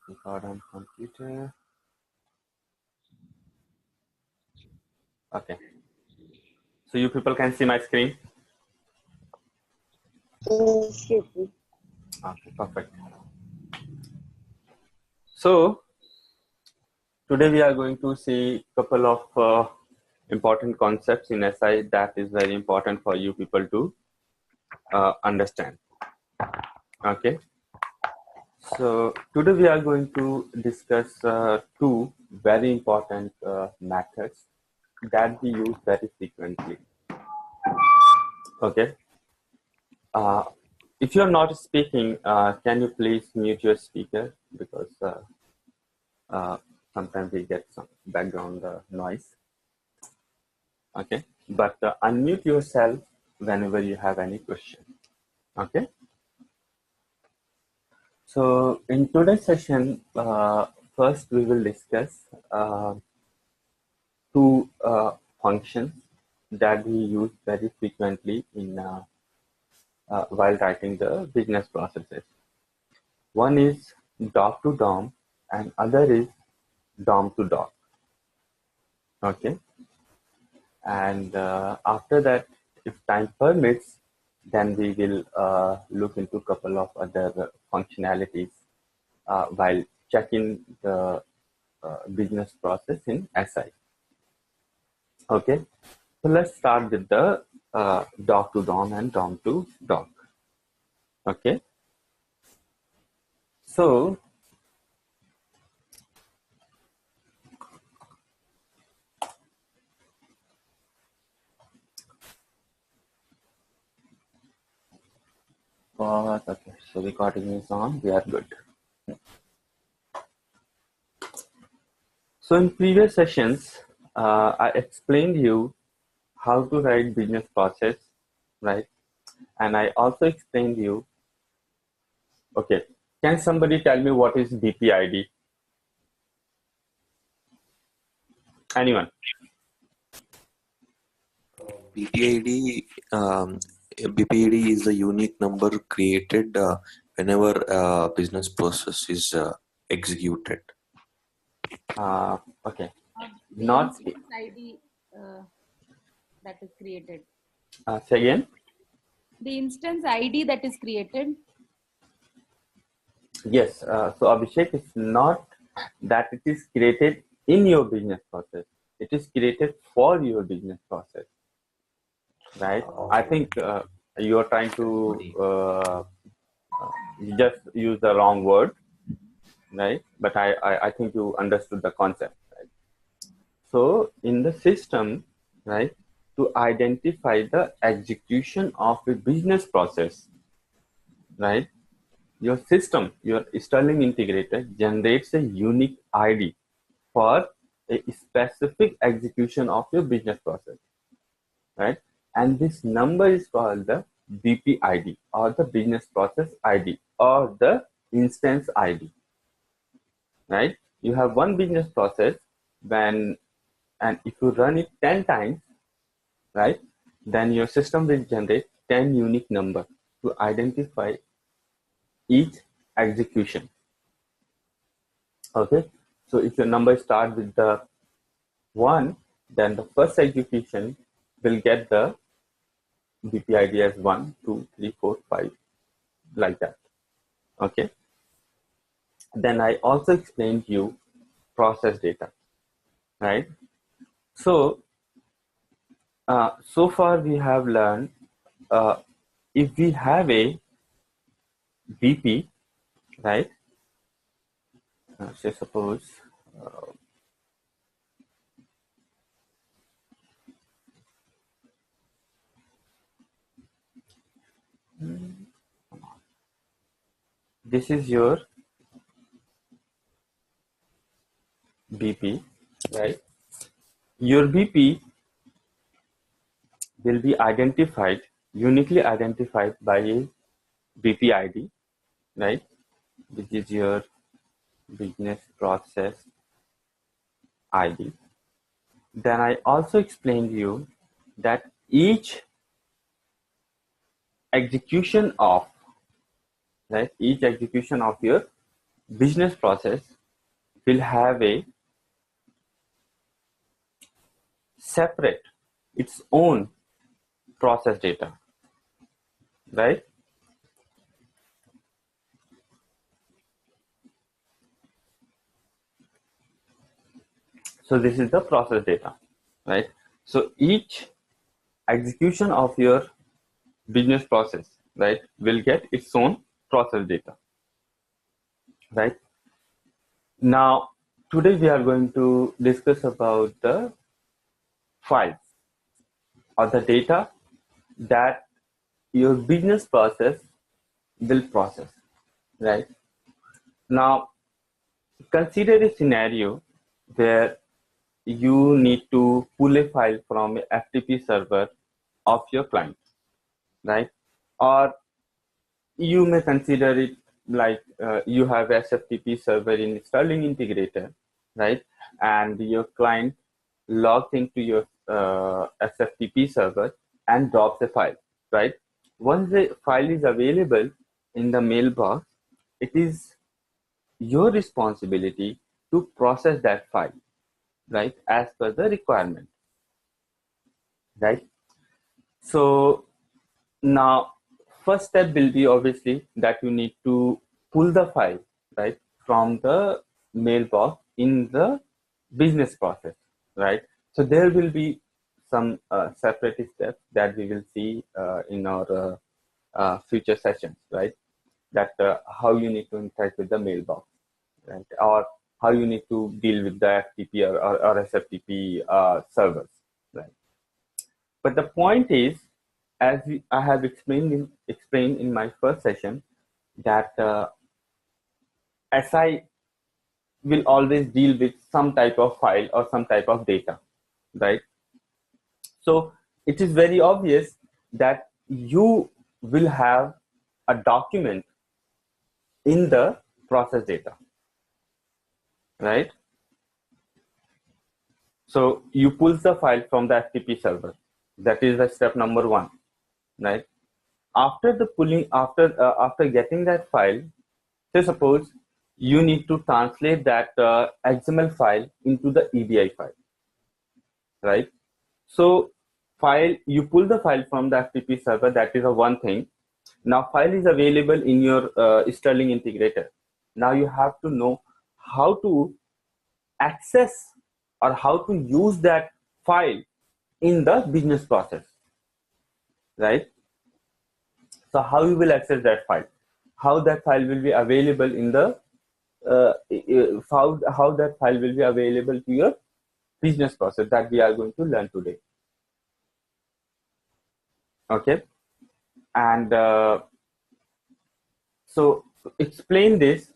Record on computer. Okay. So you people can see my screen? Yes. Okay, perfect. So today we are going to see a couple of important concepts in SI that is very important for you people to understand. Okay. So today we are going to discuss two very important methods that we use very frequently. Okay. If you're not speaking, can you please mute your speaker, because sometimes we get some background noise. Okay, but unmute yourself whenever you have any question. Okay. So in today's session, first we will discuss two functions that we use very frequently in while writing the business processes. One is DocToDOM and other is DOMToDOC. Okay, and after that, if time permits, then we will look into a couple of other functionalities while checking the business process in SI. Okay, so let's start with the DocToDOM and DOMToDOC. Okay, so okay, so recording is on. We are good. So in previous sessions, I explained you how to write business process, right? And I also explained you. Okay, can somebody tell me what is BPID? Anyone? BPID is a unique number created whenever a business process is executed. Okay. The Not instance ID that is created. say again. The instance ID that is created. Yes. So Abhishek, it's not that it is created in your business process. It is created for your business process, right? I think you are trying to just use the wrong word, right? But I think you understood the concept, right? So in the system, right, to identify the execution of a business process, right, your system, your Sterling integrator generates a unique ID for a specific execution of your business process, right? And this number is called the BPID, or the business process ID, or the instance ID, right? You have one business process and if you run it 10 times, right, then your system will generate 10 unique numbers to identify each execution. Okay, so if your number starts with the 1, then the first execution will get the BPID as 1, 2, 3, 4, 5, like that. Okay, then I also explained you process data, right? So so far we have learned if we have a BP, right? Say suppose this is your BP, right? Your BP will be identified, uniquely identified by a BPID, right? Which is your business process ID. Then I also explained you that each execution of, right, each execution of your business process will have a separate, its own process data, right? So this is the process data, right? So each execution of your business process, right, will get its own process data, right? Now, today we are going to discuss about the files or the data that your business process will process, right? Now, consider a scenario where you need to pull a file from a FTP server of your client, right? Or you may consider it like you have SFTP server in Sterling integrator, right? And your client logs into your SFTP server and drops a file, right? Once the file is available in the mailbox, it is your responsibility to process that file, right, as per the requirement, right? So now, first step will be obviously that you need to pull the file, right, from the mailbox in the business process, right? So there will be some separate steps that we will see in our future sessions, right? That how you need to interact with the mailbox, right? Or how you need to deal with the FTP or SFTP servers, right? But the point is, as I have explained in my first session, that SI will always deal with some type of file or some type of data, right? So it is very obvious that you will have a document in the process data, right? So you pull the file from the FTP server. That is the step number one, right? After the pulling, after getting that file, say suppose you need to translate that XML file into the EDI file, right? So you pull the file from the FTP server. That is a one thing. Now file is available in your Sterling integrator. Now you have to know how to access or how to use that file in the business process, right? So how you will access that file, how that file will be available in the how that file will be available to your business process, that we are going to learn today. Okay, and so to explain this,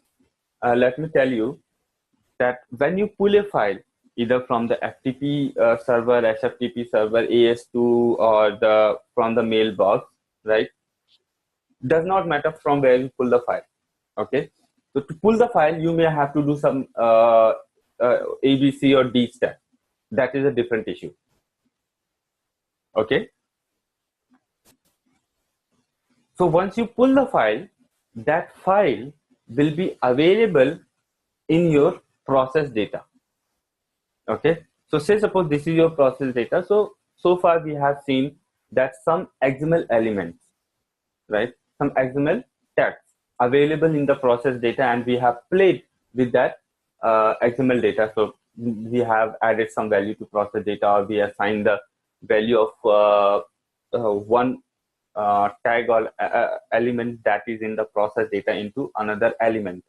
let me tell you that when you pull a file either from the FTP server, SFTP server, AS2, or from the mailbox, right? Does not matter from where you pull the file. Okay, so to pull the file, you may have to do some A, B, C, or D step. That is a different issue. Okay, so once you pull the file, that file will be available in your process data. Okay, so say suppose this is your process data. So far we have seen that some XML elements, right, some XML tags available in the process data, and we have played with that XML data. So we have added some value to process data, or we assigned the value of one tag or element that is in the process data into another element,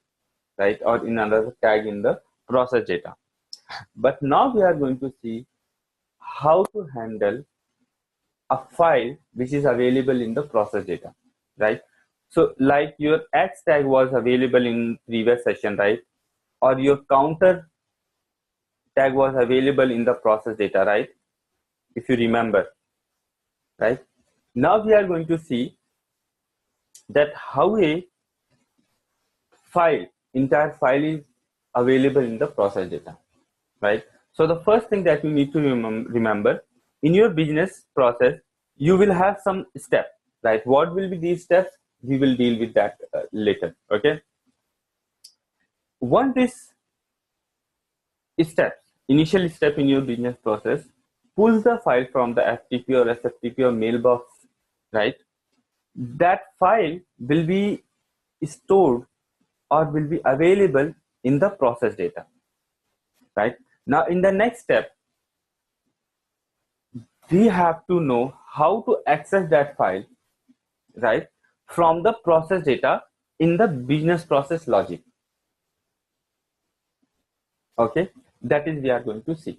right, or in another tag in the process data. But now we are going to see how to handle a file which is available in the process data, right? So like your X tag was available in previous session, right? Or your counter tag was available in the process data, right? If you remember, right? Now we are going to see that how a entire file is available in the process data, right? So the first thing that you need to remember, in your business process, you will have some steps, right? What will be these steps? We will deal with that later, okay? once this initial step in your business process pulls the file from the FTP or SFTP or mailbox, right? That file will be stored or will be available in the process data, right? Now, in the next step, we have to know how to access that file, right, from the process data in the business process logic. Okay, that is we are going to see.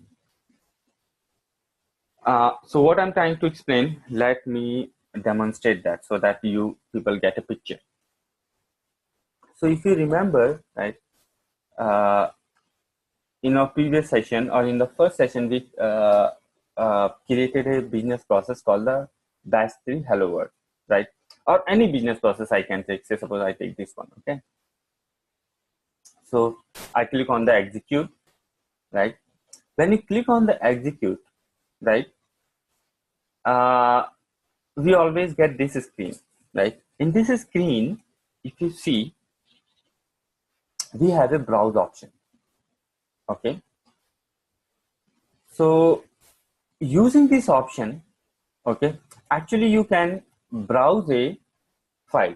So what I'm trying to explain, let me demonstrate that so that you people get a picture. So if you remember, right, in our previous session or in the first session, we created a business process called the batch3 hello world, right? Or any business process I can take. Say suppose I take this one, okay? So I click on the execute, right? When you click on the execute, right, we always get this screen, right? In this screen, if you see, we have a browse option, okay? So using this option, okay, actually you can browse a file,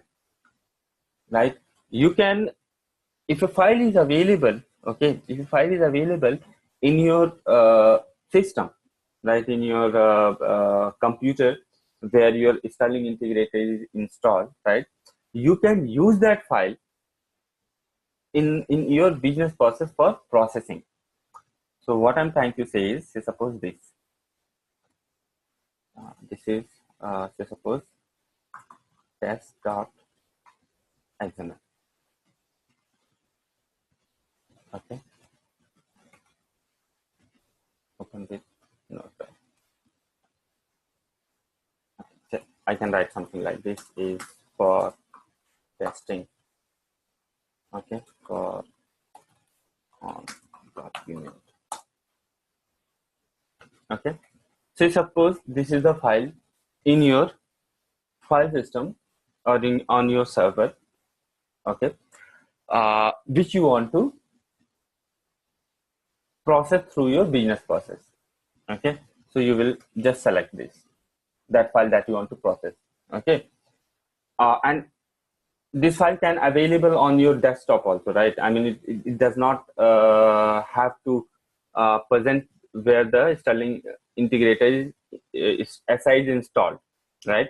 right? You can, if a file is available, okay, if a file is available in your system, right, in your computer where your Sterling integrator is installed, right, you can use that file in your business process for processing. So what I'm trying to say is, say suppose this is say suppose test.xml, okay, open this notepad. Okay. I can write something like this is for testing, okay, for on document, okay. So suppose this is the file in your file system or on your server, okay, which you want to process through your business process, okay. So you will just select that file that you want to process, okay, and this file can available on your desktop also, right? I mean, it does not have to present where the Sterling integrator is SI is installed, right?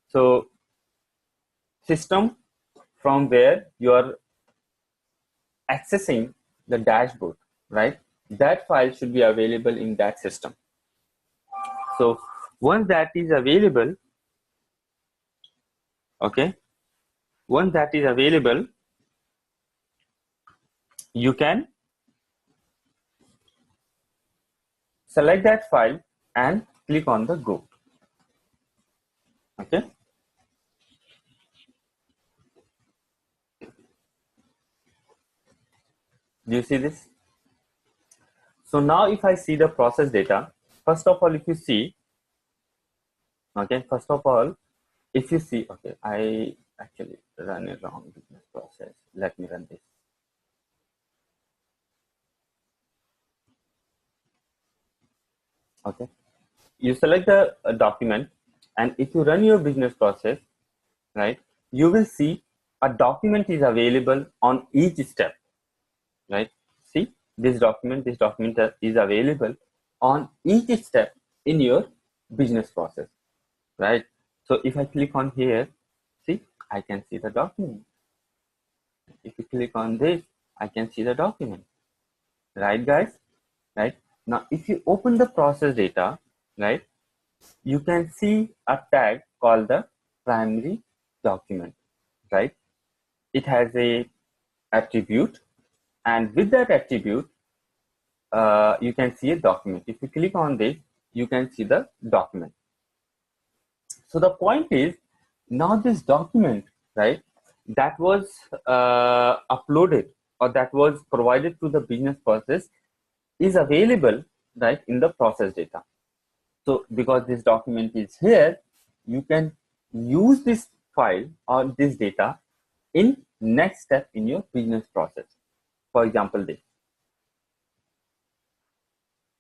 So system from where you are accessing the dashboard, right? That file should be available in that system. So once that is available, okay, once that is available, you can select that file and click on the go, okay. Do you see this? So now if I see the process data, first of all, if you see, okay, first of all, if you see, okay, I actually run a wrong business process. Let me run this. Okay, you select the document, and if you run your business process, right, you will see a document is available on each step, right? See, this document is available on each step in your business process, right? So if I click on here, see, I can see the document. If you click on this, I can see the document, right, guys? Right? Now, if you open the process data, right, you can see a tag called the primary document, right? It has a attribute, and with that attribute, you can see a document. If you click on this, you can see the document. So the point is, now this document, right, that was uploaded or that was provided to the business process is available, right, in the process data. So because this document is here, you can use this file or this data in next step in your business process. For example, this,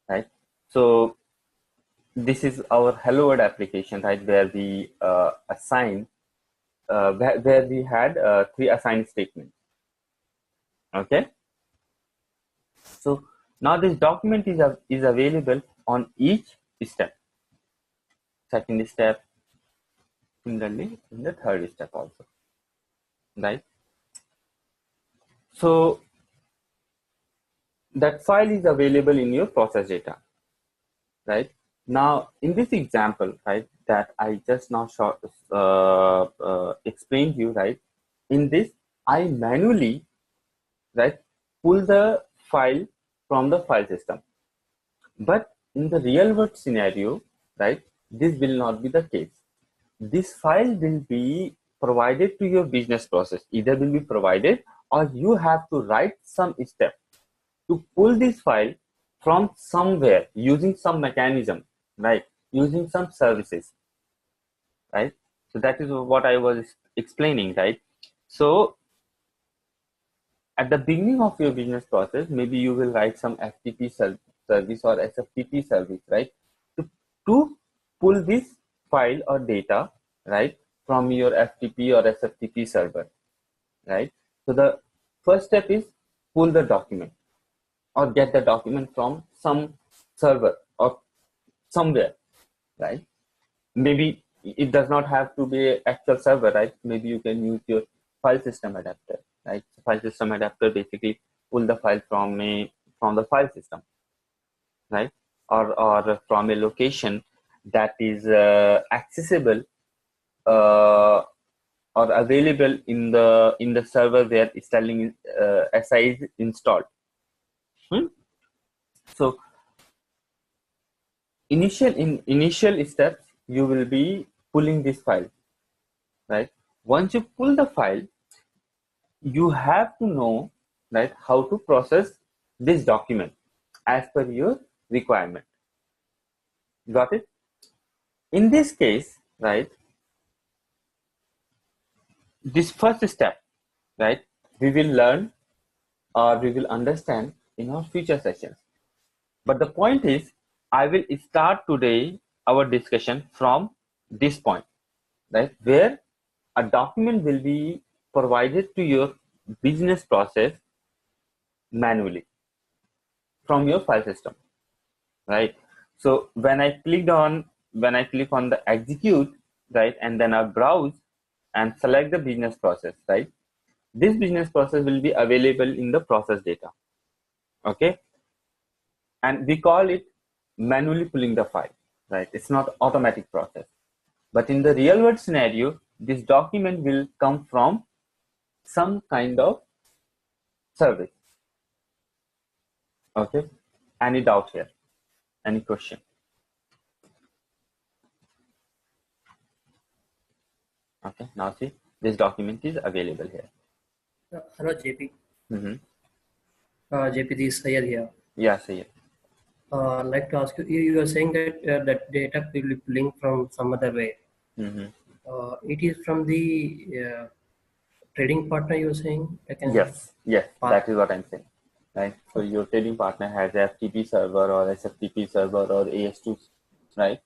right? So this is our hello world application, right, where we assign where we had 3 assigned statements. Okay, so now this document is available on each step, second step, similarly in the third step also, right? So that file is available in your process data, right? Now in this example, right, that I just now explained you, right, in this I manually, right, pull the file from the file system. But in the real world scenario, right, this will not be the case. This file will be provided to your business process, either will be provided or you have to write some step to pull this file from somewhere using some mechanism, right, using some services, right? So that is what I was explaining, right? So at the beginning of your business process, maybe you will write some FTP service or SFTP service, right? To pull this file or data, right, from your FTP or SFTP server, right? So the first step is pull the document or get the document from some server or somewhere, right? Maybe it does not have to be an actual server, right? Maybe you can use your file system adapter, right? So file system adapter basically pull the file from the file system, right? Or from a location that is accessible or available in the server where Sterling SI is installed. So initial steps, you will be pulling this file, right? Once you pull the file, you have to know, right, how to process this document as per your requirement. Got it? In this case, right, this first step, right, we will learn or we will understand in our future sessions. But the point is, I will start today our discussion from this point, right, where a document will be provided to your business process manually from your file system, right? So when I click on the execute, right, and then I browse and select the business process, right, this business process will be available in the process data. Okay, and we call it manually pulling the file, right? It's not automatic process, but in the real world scenario, this document will come from some kind of service. Okay, any doubt here? Any question? Okay, now see, this document is available here. Hello, JP. Mm-hmm. JP, this is Sayed here. Yeah, see it. I'd like to ask you, you are saying that that data will be pulling from some other way. Mm-hmm. It is from the trading partner, you're saying? Yes, that is what I'm saying. Right. So your trading partner has a FTP server or SFTP server or AS2, right?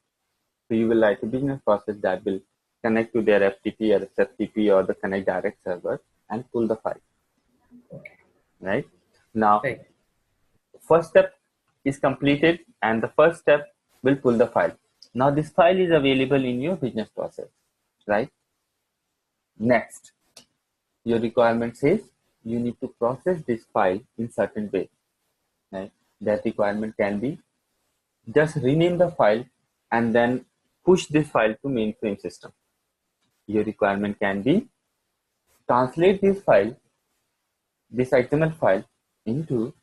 So you will write a business process that will connect to their FTP or SFTP or the Connect Direct server and pull the file. Okay. Right. Now, Right. first step is completed and the first step will pull the file. Now this file is available in your business process, right? Next, your requirement says you need to process this file in certain way, right? That requirement can be just rename the file and then push this file to mainframe system. Your requirement can be translate this file, this XML file into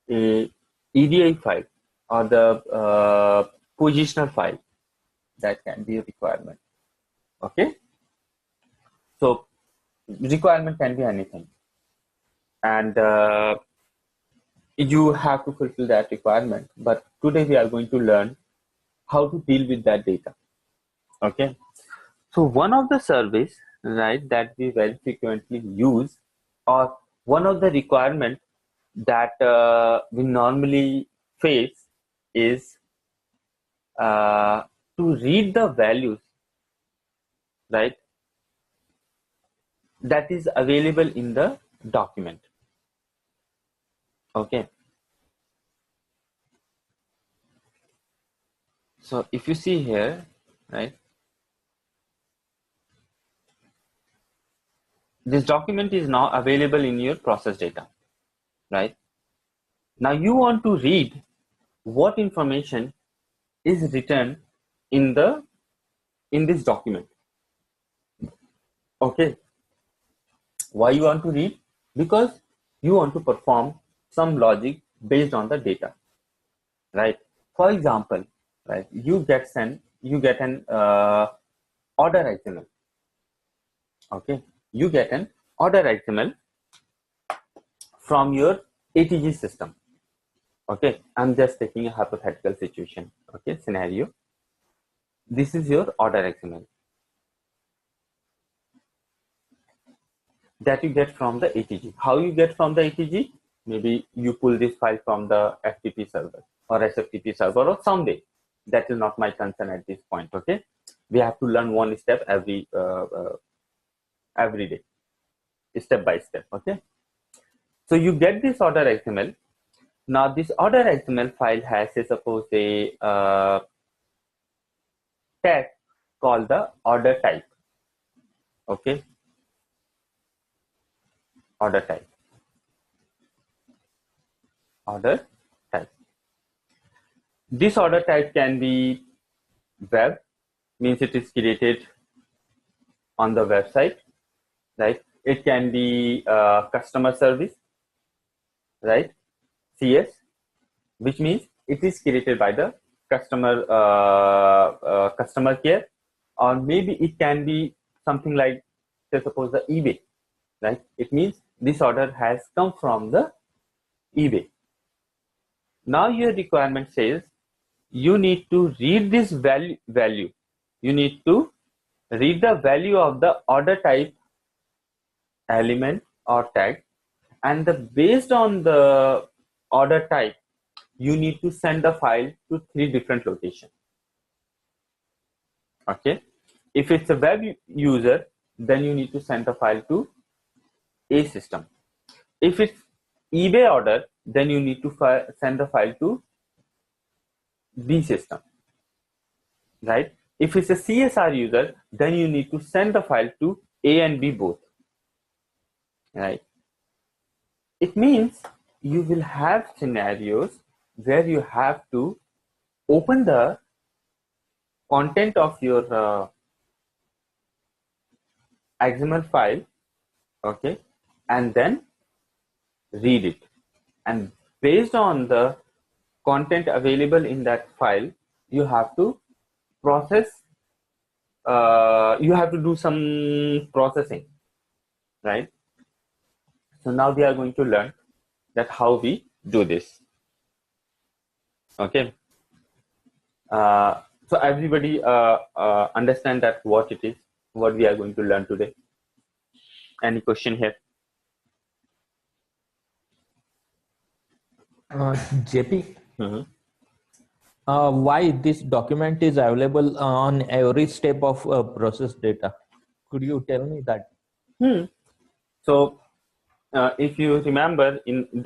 a EDI file or the positional file. That can be a requirement. Okay, so requirement can be anything, and you have to fulfill that requirement. But today we are going to learn how to deal with that data. Okay, so one of the service, right, that we very frequently use, or one of the requirement that we normally face is to read the values, right, that is available in the document. Okay. So if you see here, right, this document is now available in your process data, right? Now you want to read what information is written in this document. Okay. Why you want to read? Because you want to perform some logic based on the data, right? For example, right, you get an order XML. Okay, you get an order XML from your ATG system. Okay, I'm just taking a hypothetical situation. Okay, scenario. This is your order XML that you get from the ATG. How you get from the ATG? Maybe you pull this file from the FTP server or SFTP server or someday. That is not my concern at this point. Okay, we have to learn one step every day, step by step. Okay, so you get this order XML. Now this order XML file has, say, suppose a tag called the order type. Okay, order type. Order type. This order type can be web, means it is created on the website, right? It can be customer service, right? CS, which means it is created by the customer care, or maybe it can be something like, say, suppose the eBay, right? It means this order has come from the eBay. Now your requirement says you need to read this value. You need to read the value of the order type element or tag, and based on the order type, you need to send the file to 3 different locations. Okay, if it's a web user, then you need to send the file to A system. If it's eBay order, then you need to send the file to B system, right? If it's a CSR user, then you need to send the file to A and B both, right? It means you will have scenarios where you have to open the content of your XML file, okay, and then read it. And based on the content available in that file, you have to process, you have to do some processing, right? So now we are going to learn that how we do this. Okay. So everybody understand that what it is, what we are going to learn today. Any question here? JP, Mm-hmm. why this document is available on every step of process data? Could you tell me that? So if you remember,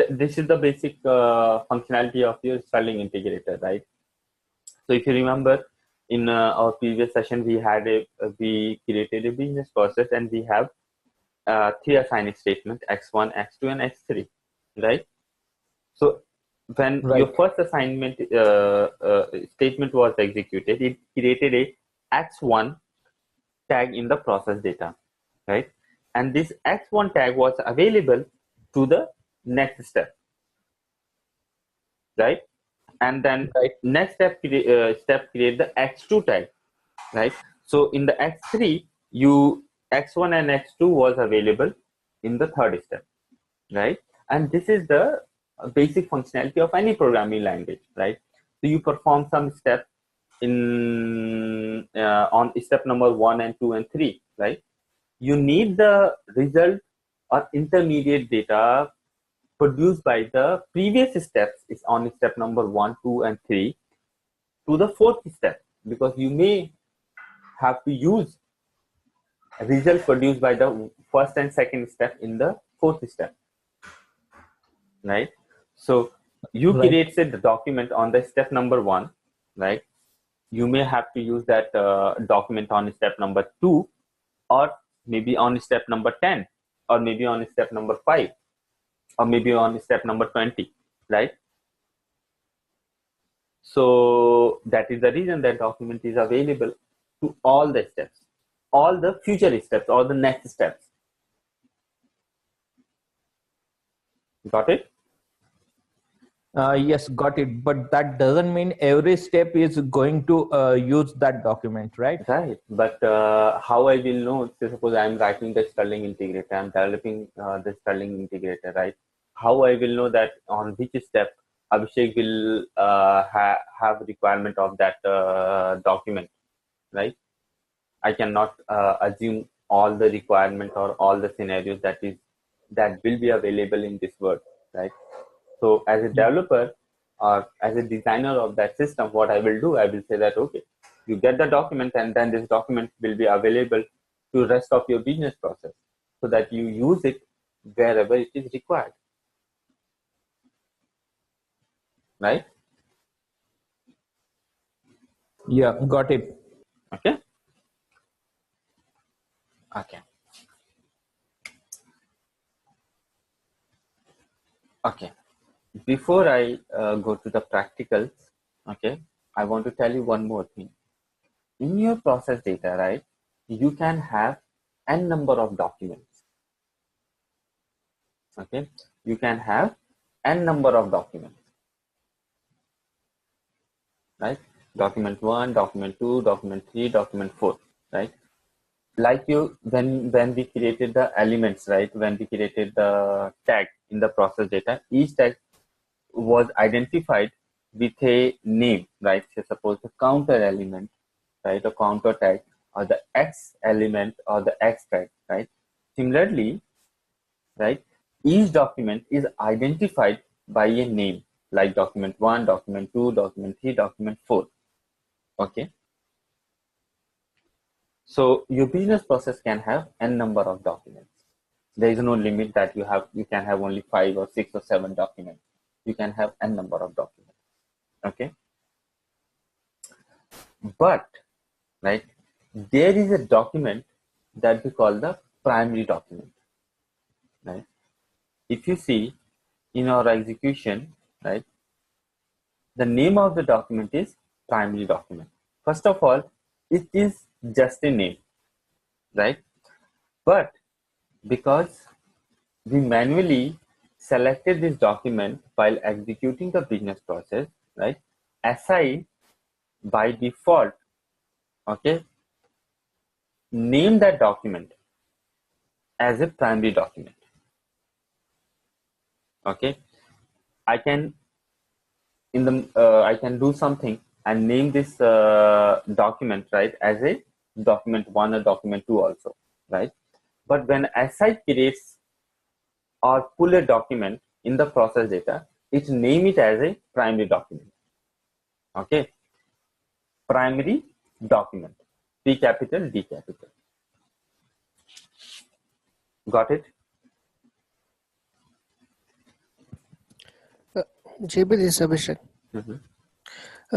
this is the basic functionality of your spelling integrator, right? So if you remember, in our previous session, we created a business process, and we have 3 assigning statements: X1, X2, and X3, right? So when your first assignment statement was executed, it created a X1 tag in the process data, right? And this X1 tag was available to the next step, right? And then next step create the X2 tag, right? So in the X3, X1 and X2 was available in the third step, right? And this is the basic functionality of any programming language, right? So you perform some steps on step number 1 and 2 and 3, right? You need the result or intermediate data produced by the previous steps is on step number 1, 2, and 3 to the 4th step, because you may have to use results produced by the 1st and 2nd step in the 4th step, right? So you Right. created the document on the step number 1, right? You may have to use that document on step number 2, or maybe on step number 10, or maybe on step number 5, or maybe on step number 20, right? So that is the reason that document is available to all the steps, all the future steps, all the next steps. Got it? Yes, got it. But that doesn't mean every step is going to use that document, right? Right. But how I will know, say suppose I am writing the Sterling integrator, I am developing the Sterling integrator, right? How I will know that on which step Abhishek will have requirement of that document, right? I cannot assume all the requirement or all the scenarios that will be available in this world, right? So as a developer or as a designer of that system, what I will do, I will say that, okay, you get the document, and then this document will be available to rest of your business process so that you use it wherever it is required, right? Yeah, got it. Okay. Okay. Okay. Before I go to the practicals, okay, I want to tell you one more thing. In your process data, right, you can have n number of documents. Okay, you can have n number of documents, right? Document 1, document 2, document 3, document 4, right? Like when we created the elements, right? When we created the tag in the process data, each tag was identified with a name, right? So suppose the counter element, right, a counter tag, or the X element, or the X tag, right? Similarly, right, each document is identified by a name, like document 1, document 2, document 3, document 4. Okay. So your business process can have n number of documents. There is no limit that you can have only 5 or 6 or 7 documents. You can have n number of documents. Okay. But, right, there is a document that we call the primary document, right? If you see in our execution, right, the name of the document is primary document. First of all, it is just a name, right? But because we manually selected this document while executing the business process, right, SI by default, okay, name that document as a primary document. Okay, I can I can do something and name this document, right, as a document 1 or document 2 also, right? But when SI creates or pull a document in the process data, it name it as a primary document. Okay, primary document, P capital, D capital. Got it? JB, this is Abhishek. Mhm.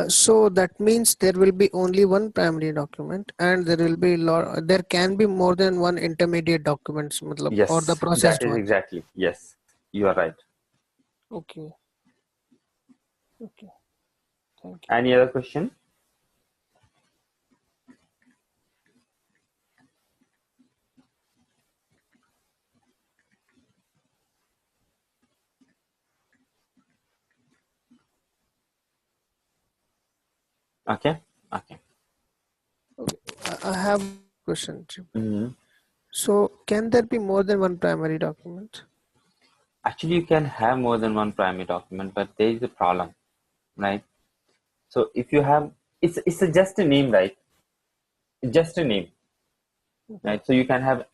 So that means there will be only one primary document, and there can be more than one intermediate documents, matlab, Yes, or the processed that is one. exactly. Yes, you are right. Okay. Okay. Thank you. Any other question? Okay. Okay. Okay. I have a question. Mhm. So can there be more than one primary document? Actually, you can have more than one primary document, but there is a problem, right? So if you have, it's just a name, right? Just a name, right? So you can have,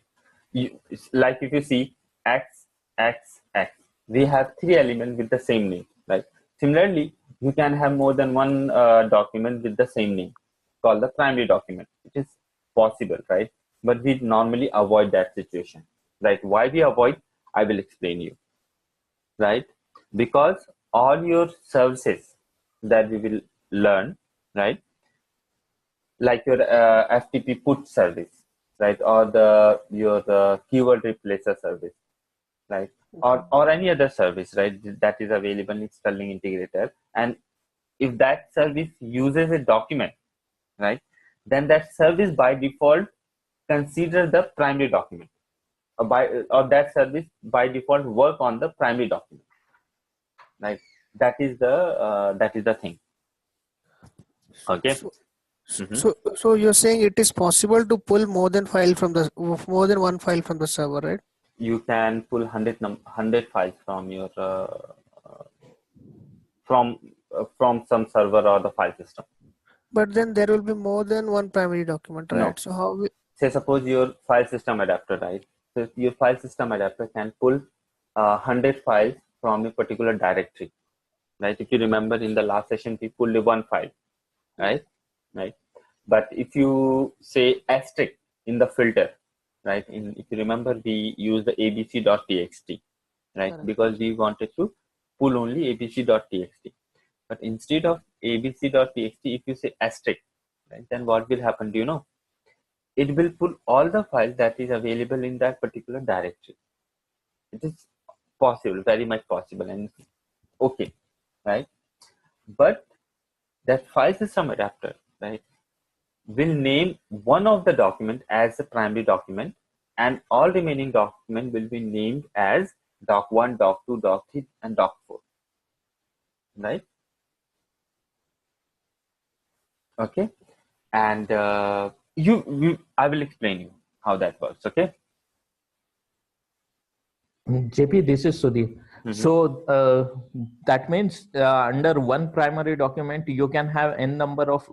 it's like if you see X, X, X, we have 3 elements with the same name, right? Similarly, you can have more than one document with the same name called the primary document. It is possible, right? But we normally avoid that situation, right? Why we avoid, I will explain you, right? Because all your services that we will learn, right? Like your FTP put service, right? Or your keyword replacer service, right? Or any other service, right? That is available in Sterling Integrator. And if that service uses a document, right? Then that service by default consider the primary document, or that service by default work on the primary document, right? That is the thing. Okay. So, Mhm. so you're saying it is possible to pull more than one file from the server, right? You can pull 100 files from your from some server or the file system. But then there will be more than one primary document, right? No. So how we, Say suppose your file system adapter, right? So your file system adapter can pull 100 files from a particular directory, right? If you remember in the last session, we pulled one file, right? Right. But if you say asterisk in the filter, right? If you remember, we use the abc.txt, right? Correct. Because we wanted to pull only abc.txt. But instead of abc.txt, if you say asterisk, right, then what will happen? Do you know? It will pull all the files that is available in that particular directory. It is possible, very much possible, and okay, right? But that file system adapter, right, will name one of the document as the primary document, and all remaining document will be named as doc1, doc2, doc3, and doc4, right? Okay, and I will explain you how that works. Okay. JP, this is Sudhir. So that means under one primary document, you can have n number of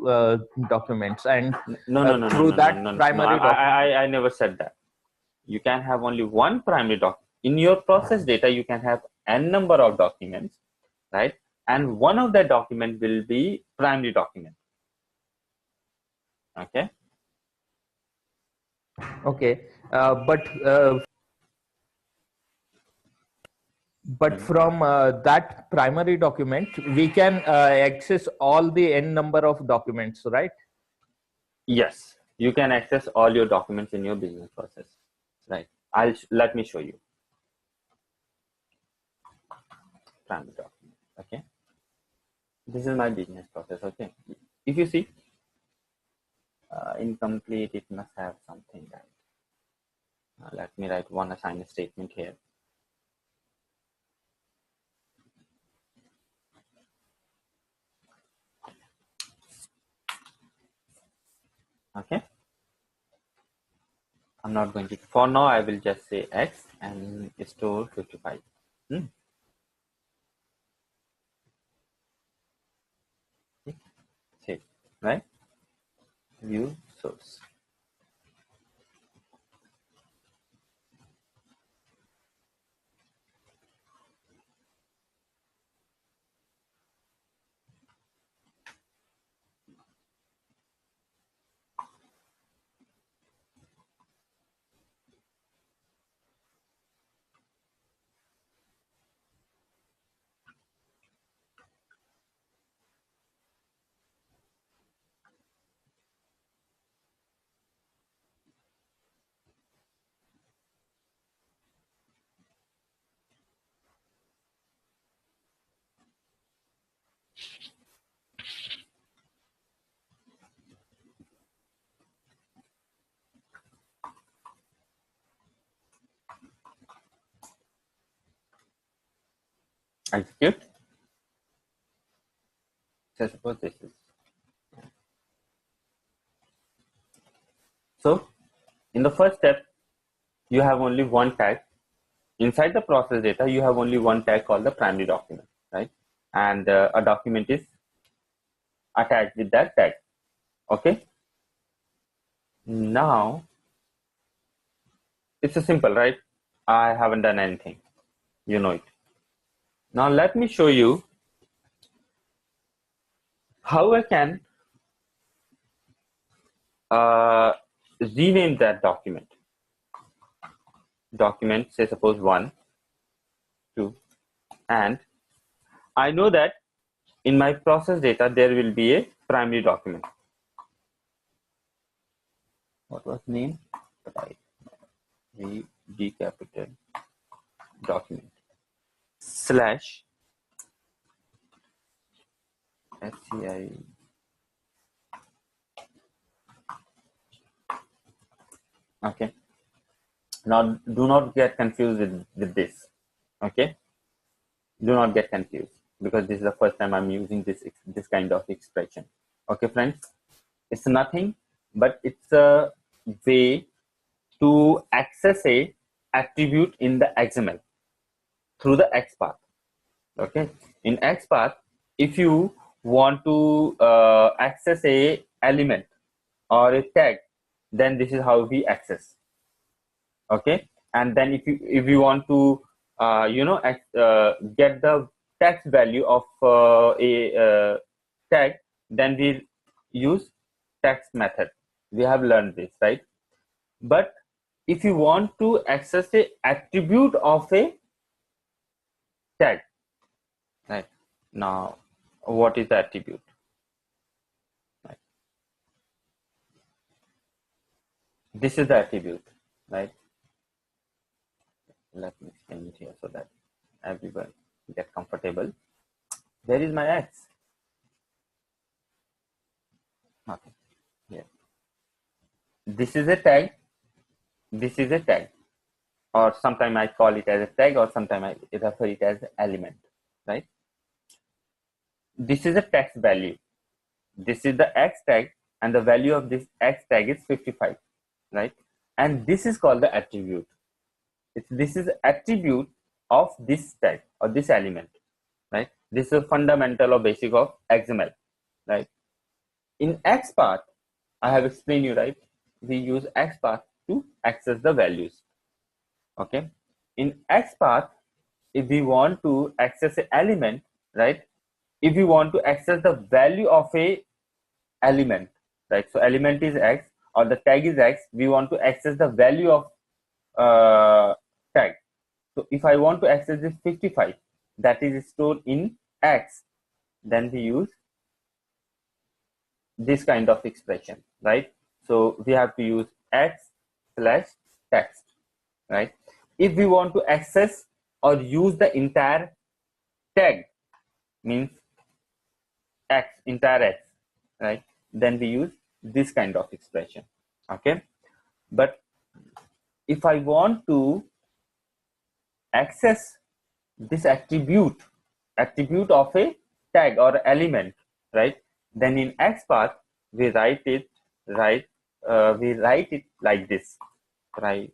documents, and No, through that primary document. I never said that. You can have only one primary document. In your process data, you can have n number of documents, right? And one of that document will be primary document. Okay. Okay, but from that primary document, we can access all the n number of documents, right? Yes, you can access all your documents in your business process, right? Let me show you primary document. Okay, this is my business process. Okay, if you see incomplete, it must have something, right? Let me write one assign statement here. Okay, I'm not going to, for now I will just say X and store 55. Save, right? View source. Execute. So suppose this is. So in the first step, you have only one tag. Inside the process data, you have only one tag called the primary document, right? And a document is attached with that tag. Okay. Now it's a simple, right? I haven't done anything. You know it. Now let me show you how I can rename that document. Document, say suppose 1, 2, and I know that in my process data there will be a primary document. What was name? Right. D capital document slash SCI. Okay. Now do not get confused with this. Okay. Do not get confused because this is the first time I'm using this kind of expression. Okay, friends. It's nothing but it's a way to access a attribute in the XML through the XPath. Okay, in XPath, if you want to access a element or a tag, then this is how we access. Okay, and then if you want to get the text value of a tag, then we use text method. We have learned this, right? But if you want to access a attribute of a tag, right? Now, what is the attribute? Right. This is the attribute, right? Let me explain it here so that everyone get comfortable. Where is my X? Nothing. Here. This is a tag. This is a tag, or sometimes I call it as a tag, or sometimes I refer it as an element, right? This is a text value. This is the X tag, and the value of this X tag is 55, right? And this is called the attribute. This is attribute of this tag or this element, right? This is a fundamental or basic of XML, right? In XPath, I have explained you, right? We use XPath to access the values. Okay. In XPath, if we want to access an element, right? If we want to access the value of a element, right? So element is X or the tag is X. We want to access the value of tag. So if I want to access this 55 that is stored in X, then we use this kind of expression, right? So we have to use X slash text, right? If we want to access or use the entire tag, means X, entire X, right? Then we use this kind of expression, okay? But if I want to access this attribute of a tag or element, right? Then in XPath we write it like this: primary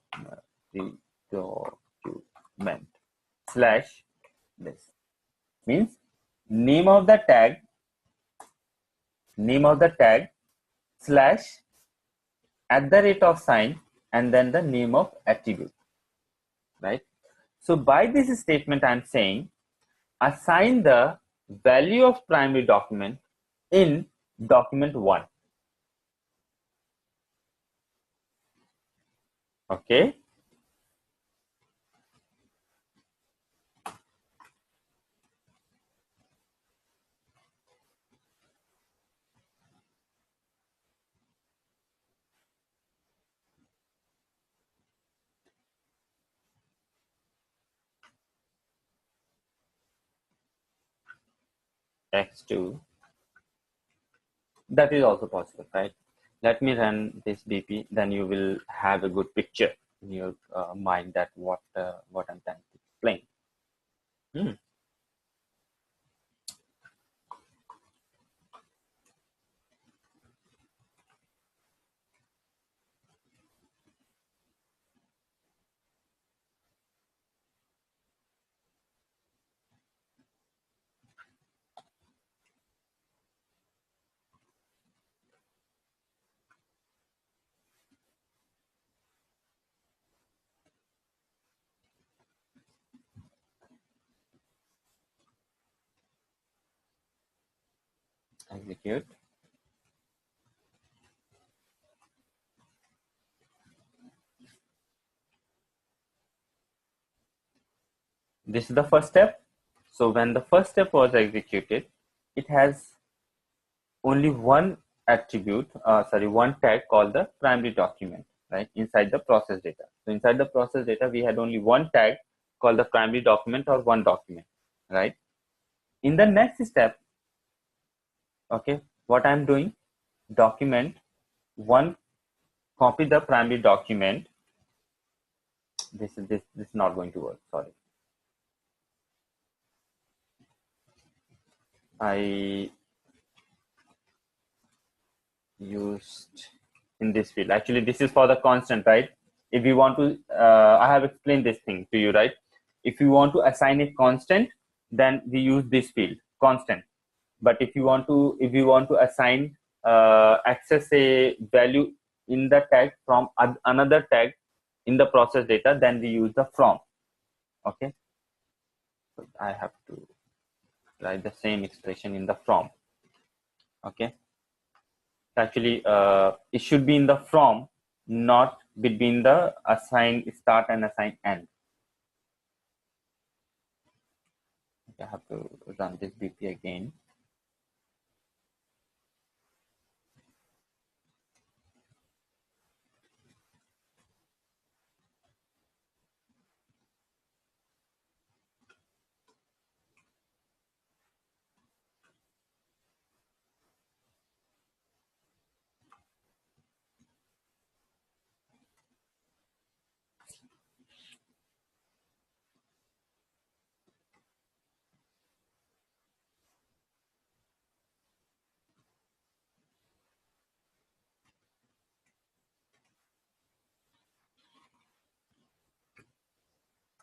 document slash this means name of the tag slash @ and then the name of attribute, right? So by this statement, I'm saying assign the value of primary document in document 1. Okay. X2. That is also possible, right? Let me run this BP, then you will have a good picture in your mind that what I'm trying to explain. Execute. This is the first step. So when the first step was executed, it has only one attribute, one tag called the primary document, right, inside the process data. So inside the process data, we had only one tag called the primary document or one document, right? In the next step, okay, what I'm doing, document one, copy the primary document. This is not going to work. Sorry. I used in this field. Actually, this is for the constant, right? If you want to, I have explained this thing to you, right? If you want to assign a constant, then we use this field, constant. But if you want to assign access a value in the tag from another tag in the process data, then we use the from. Okay, so I have to write the same expression in the from. Okay, actually it should be in the from, not between the assign start and assign end. Okay, I have to run this BP again.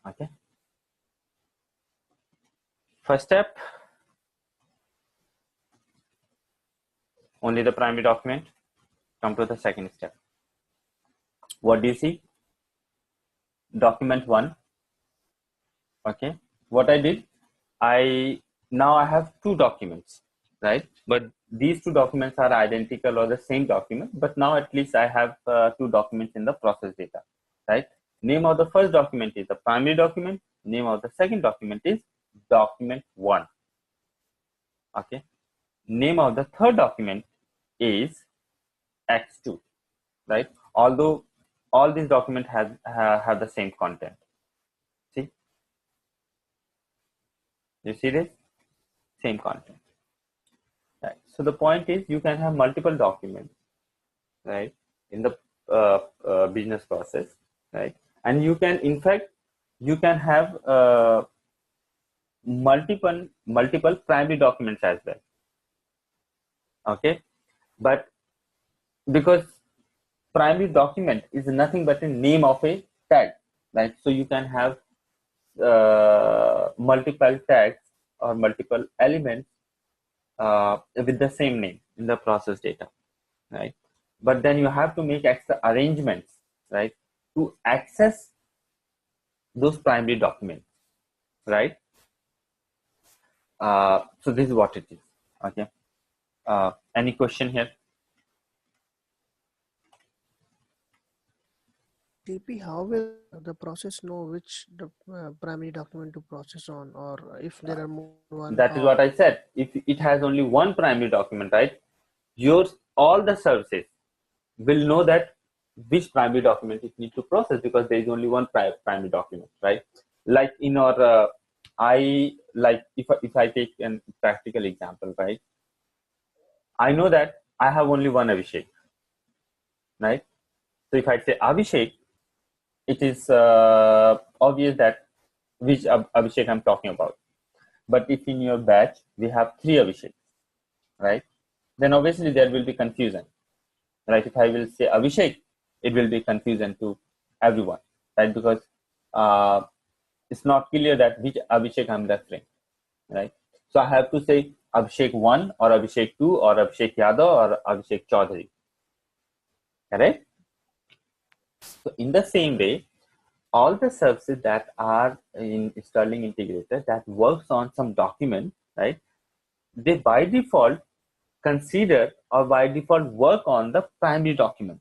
Okay, first step, only the primary document. Come to the second step. What do you see? Document one. Okay, what I did, now I have two documents, right? But these two documents are identical or the same document, but now at least I have two documents in the process data, right? Name of the first document is the primary document. Name of the second document is document one. Okay, name of the third document is X2, right? Although all these documents have the same content. See, you see this? Same content. Right. So the point is, you can have multiple documents, right, in the business process, right? And you can, in fact, you can have multiple primary documents as well. Okay, but because primary document is nothing but a name of a tag, right? So you can have multiple tags or multiple elements with the same name in the process data, right? But then you have to make extra arrangements, right, to access those primary documents, right? So this is what it is. Okay. Any question here? TP, how will the process know which primary document to process on, or if there are more than one? That is what I said. If it has only one primary document, right, all the services will know that which primary document it needs to process, because there is only one primary document, right? Like in our, if I take a practical example, right, I know that I have only one Abhishek, right? So if I say Abhishek, it is obvious that which Abhishek I'm talking about. But if in your batch we have 3 Abhisheks, right, then obviously there will be confusion, right? If I will say Abhishek, it will be confusion to everyone, right? Because it's not clear that which Abhishek I'm referring, right? So I have to say Abhishek 1 or Abhishek 2 or Abhishek Yadav or Abhishek Chaudhary, correct? So in the same way, all the services that are in Sterling Integrator that works on some document, right, they by default consider or by default work on the primary document,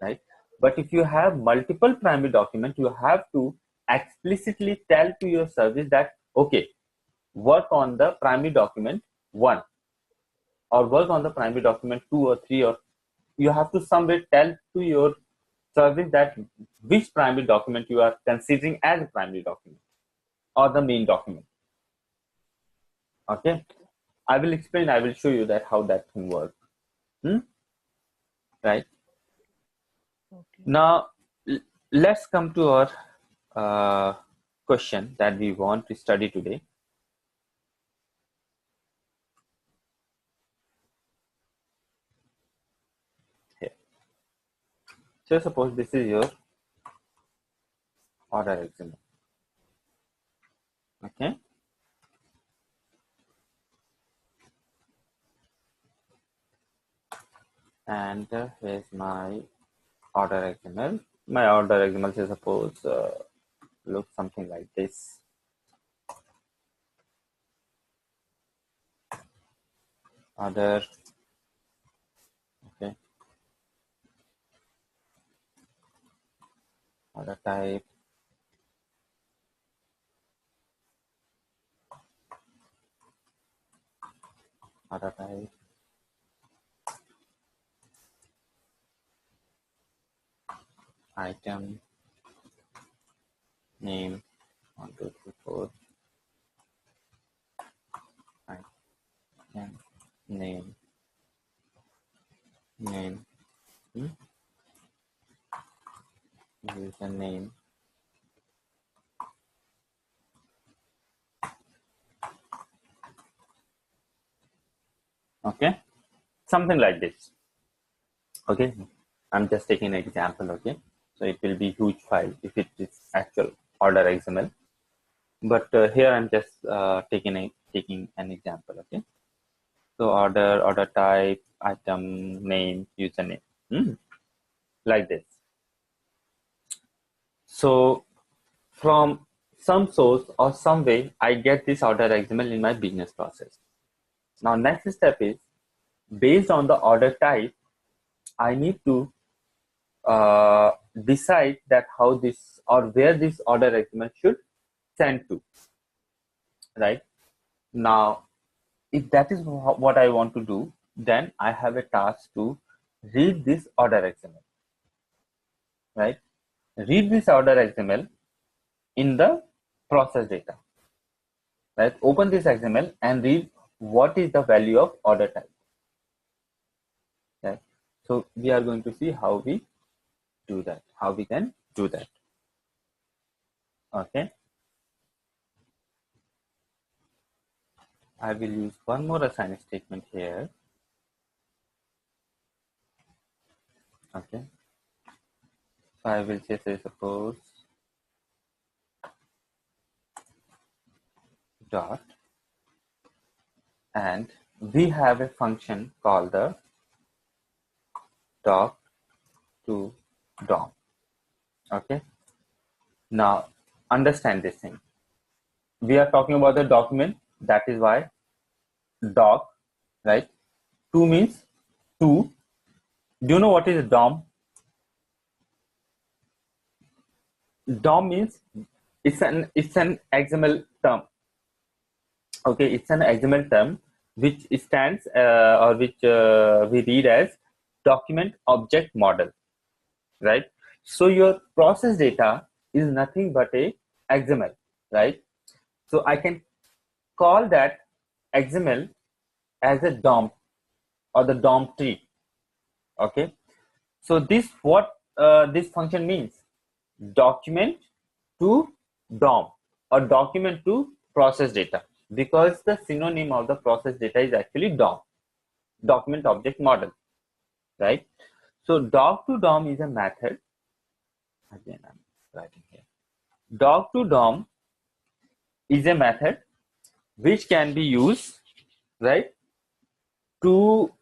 right? But if you have multiple primary documents, you have to explicitly tell to your service that, okay, work on the primary document 1 or work on the primary document 2 or 3, or you have to somewhere tell to your service that which primary document you are considering as a primary document or the main document. Okay, I will explain, I will show you that how that thing works. Right. Okay. Now let's come to our question that we want to study today. Here. So suppose this is your order XML. Okay. And here's my order XML. My order XML, say suppose looks something like this. Order. Okay. Order type. Order type. Item. Name. 1, 2, 3, 4. Item. Name. Name. User name. Okay, something like this. Okay, I'm just taking an example. Okay, so it will be huge file if it is actual order XML, but here I'm just taking an example. Okay, so order type, item name, username, like this. So from some source or some way, I get this order XML in my business process. Now next step is, based on the order type, I need to decide that how this or where this order XML should send to. Right now, if that is what I want to do, then I have a task to read this order XML. Right, read this order XML in the process data. Right, open this XML and read what is the value of order type. Right, so we are going to see how we do that, how we can do that. Okay, I will use one more assign statement here. Okay, so I will say suppose dot, and we have a function called the DocToDOM. Okay, now understand this thing. We are talking about the document, that is why doc, right? 2 means 2. Do you know what is DOM? DOM means it's an XML term. Okay, it's an XML term which stands or which we read as document object model, right? So your process data is nothing but a XML, right? So I can call that XML as a DOM or the DOM tree. Okay, so this what this function means: document to DOM or document to process data, because the synonym of the process data is actually DOM, document object model, right? So DocToDOM is a method. Again, I'm writing here. DocToDOM is a method which can be used, right, to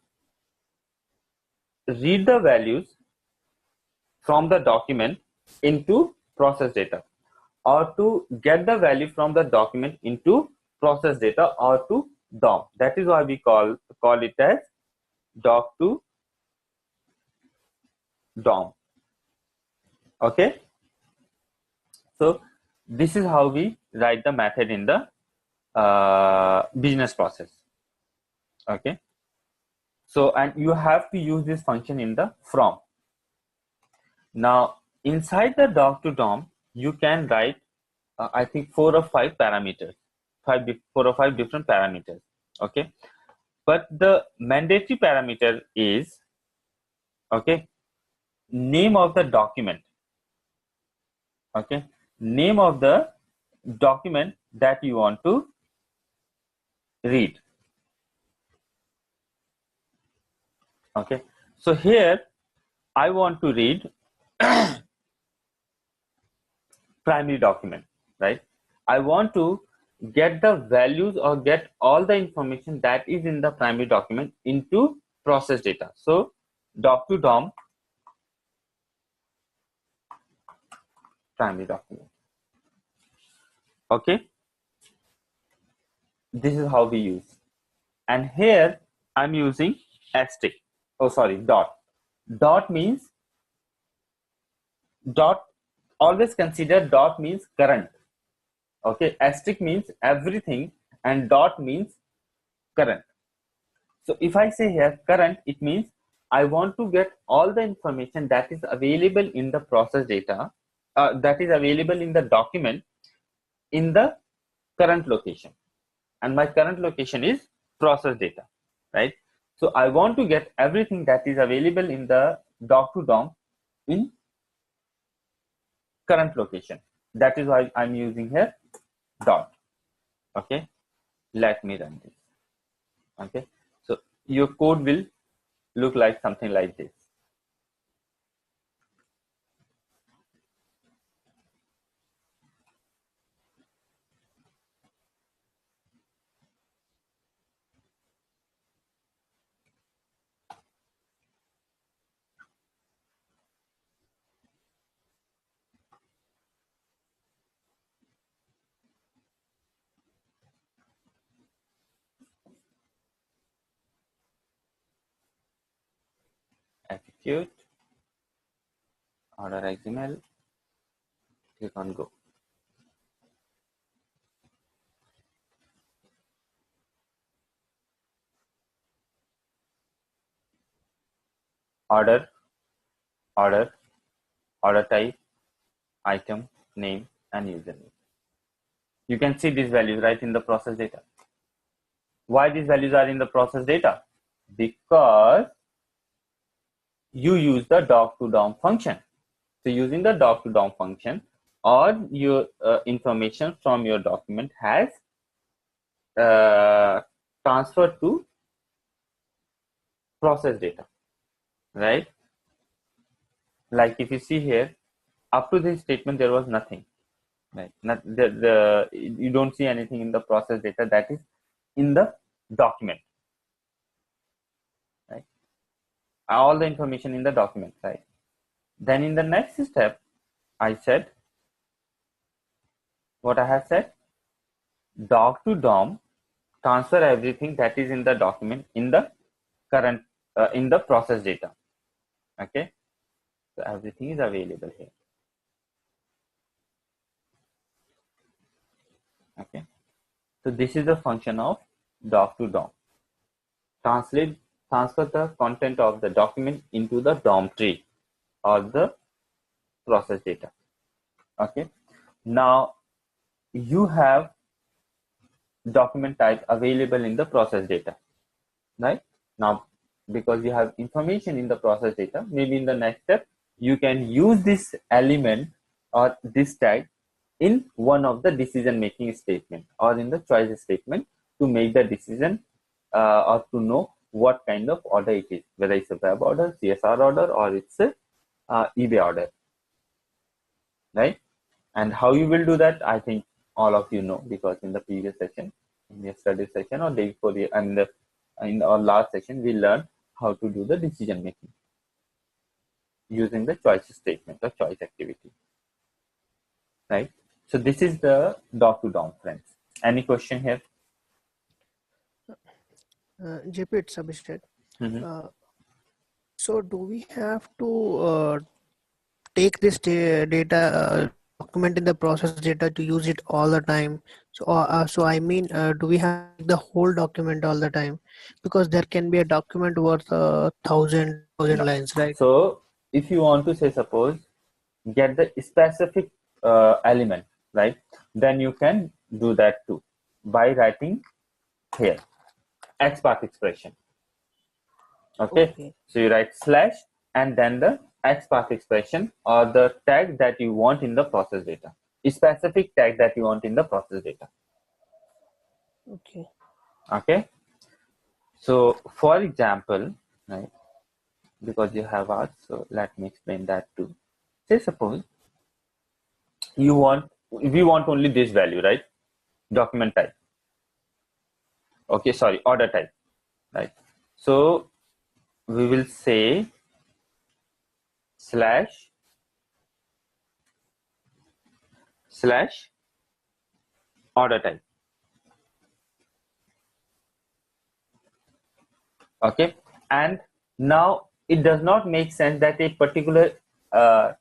read the values from the document into process data, or to get the value from the document into process data or to DOM. That is why we call it as DocToDOM. Okay, so this is how we write the method in the business process. Okay, so and you have to use this function in the from. Now inside the DocToDOM you can write I think 4 or 5 parameters, 4 or 5 different parameters. Okay, but the mandatory parameter is, okay, name of the document. Okay, name of the document that you want to read. Okay, so here I want to read primary document, right? I want to get the values or get all the information that is in the primary document into process data. So DocToDOM primary document. Okay, this is how we use. And here I'm using asterisk. Oh, sorry, dot. Dot means dot. Always consider dot means current. Okay, asterisk means everything and dot means current. So if I say here current, it means I want to get all the information that is available in the process data, that is available in the document in the current location, and my current location is process data, right? So I want to get everything that is available in the DocToDOM in current location. That is why I'm using here dot. Okay, let me run this. Okay, so your code will look like something like this. Execute, order XML, click on go. Order, order, order type, item, name, and username. You can see these values right in the process data. Why these values are in the process data? Because you use the DocToDOM function. So using the DocToDOM function, all your information from your document has transferred to process data, right? Like if you see here, up to this statement there was nothing, right? You don't see anything in the process data that is in the document, right? All the information in the document, right? Then in the next step, I said what I have said, DocToDOM transfer everything that is in the document in the current in the process data. Okay, so everything is available here. Okay, so this is the function of DocToDOM. Transfer the content of the document into the DOM tree or the process data. Okay, now you have document type available in the process data, right? Now because you have information in the process data, maybe in the next step you can use this element or this tag in one of the decision making statement or in the choice statement to make the decision or to know what kind of order it is, whether it's a web order, CSR order, or it's a eBay order, right? And how you will do that, I think all of you know, because in the previous session, in the study session or day before, and in our last session, we learned how to do the decision making using the choice statement or choice activity, right? So this is the DocToDOM, friends. Any question here? JP, it's Abhishek. Mhm. So do we have to take this data document in the process data to use it all the time? So I mean, do we have to take the whole document all the time? Because there can be a document worth 1,000 No. lines, right? So if you want to say, suppose, get the specific element, right? Then you can do that too by writing here XPath expression. Okay. Okay. So you write slash and then the XPath expression or the tag that you want in the process data, a specific tag that you want in the process data. Okay. Okay. So for example, right, because you have asked, so let me explain that too. Say suppose we want only this value, right? Document type. Okay, sorry, order type, right? So we will say slash order type. Okay, and now it does not make sense that a particular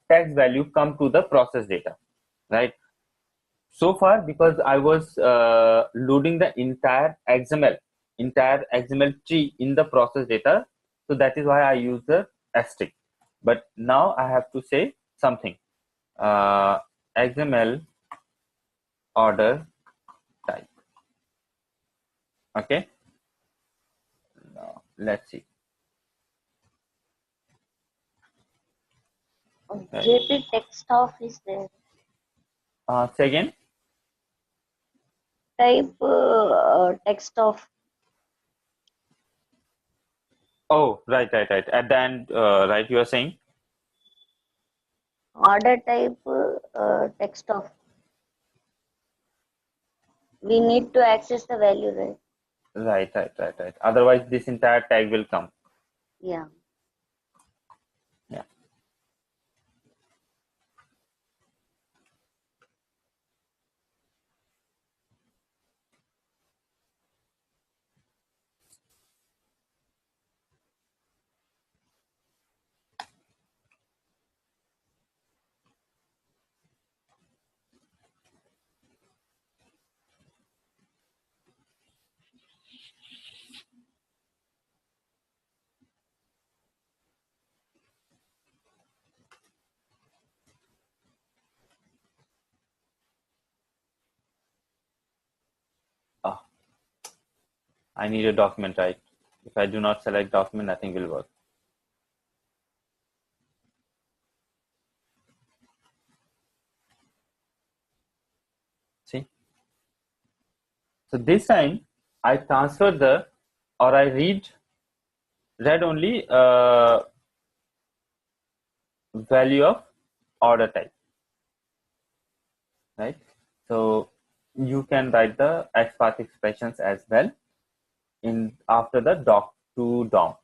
text value come to the process data, right? So far, because I was loading the entire XML tree in the process data, so that is why I use the asterisk. But now I have to say something. XML order type. Okay. Now let's see. JP text of is there. Say again. Type text of. Oh, right. At the end, right, you are saying? Order type text of. We need to access the value, right? Right. Otherwise, this entire tag will come. Yeah. Yeah. Ah, I need a document, right? If I do not select document, nothing will work. See? So this time I transfer or I read only value of order type, right? So you can write the XPath expressions as well after the DocToDOM.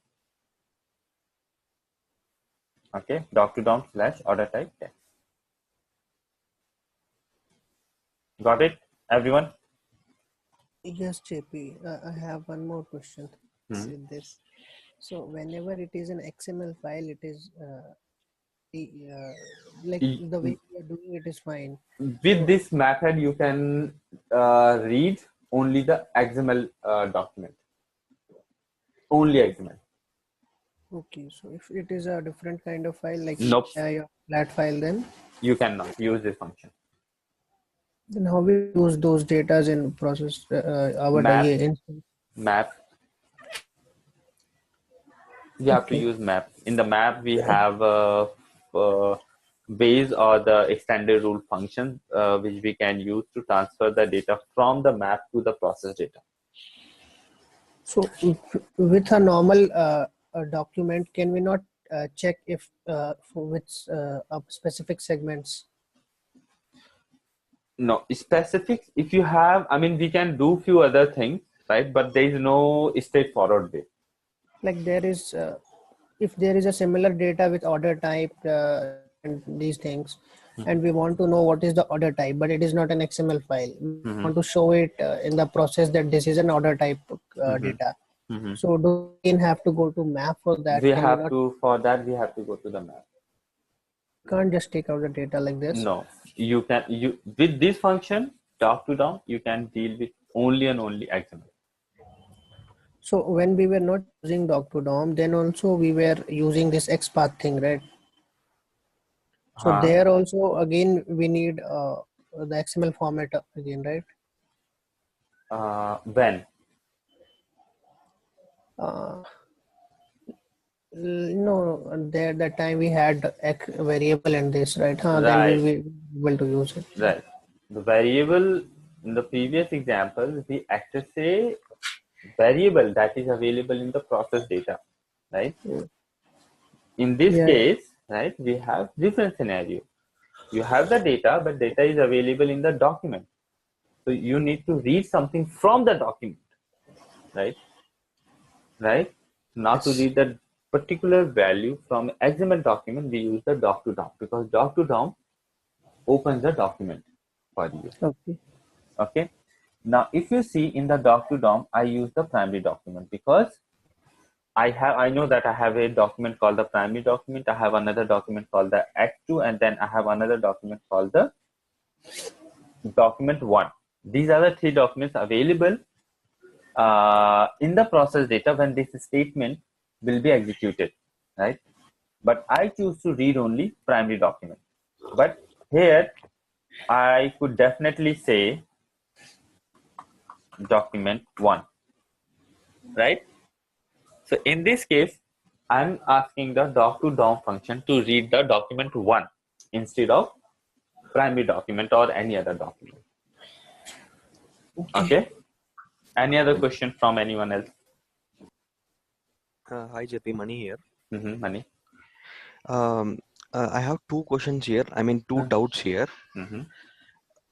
Okay, DocToDOM / order type text. Got it, everyone? Yes, JP. I have one more question. With this. So whenever it is an XML file, it is like the way we are doing it is fine. With this method, you can read only the XML document. Only XML. Okay, so if it is a different kind of file, like Nope. your flat file, then You cannot use this function. then how we use those datas in process our Map. instance? Map. You have to use map. In the map, we have a base or the extended rule function which we can use to transfer the data from the map to the process data. So with a normal document, can we not check if for which specific segments? No, specifics, if you have, I mean, we can do few other things, right? But there is no straightforward way. Like there is, if there is a similar data with order type and these things, and we want to know what is the order type, but it is not an XML file. We want to show it in the process that this is an order type data. Mhm. So do we have to go to map for that? We Can have not, to, for that, we have to go to the map. can't just take out the data like this? No, you can, with this function, doc to DOM, you can deal with only and only XML. So when we were not using DocToDOM, then also we were using this XPath thing, right? So there also, again, we need the XML format again, right? When? No, there that time we had X variable and this, right? Then we Right, will be able to use it. right. The variable, in the previous example, we access a variable that is available in the process data, right? In this Yeah. case, right, we have different scenario. You have the data, but data is available in the document. So you need to read something from the document, right? Right? Not to Yes. read that particular value from XML document, we use the DocToDOM because DocToDOM opens the document for you. Okay. Okay. Now, if you see in the DocToDOM, I use the primary document because I know that I have a document called the primary document. I have another document called the Act2, and then I have another document called the document 1. These are the 3 documents available in the process data when this statement will be executed, right? But I choose to read only primary document. But here, I could definitely say document 1, right? So in this case, I'm asking the DocToDOM function to read the document 1 instead of primary document or any other document. Okay. Any other question from anyone else? Hi, JP, Mani here. Mani. I have two questions here. I mean, two doubts here. Mm-hmm.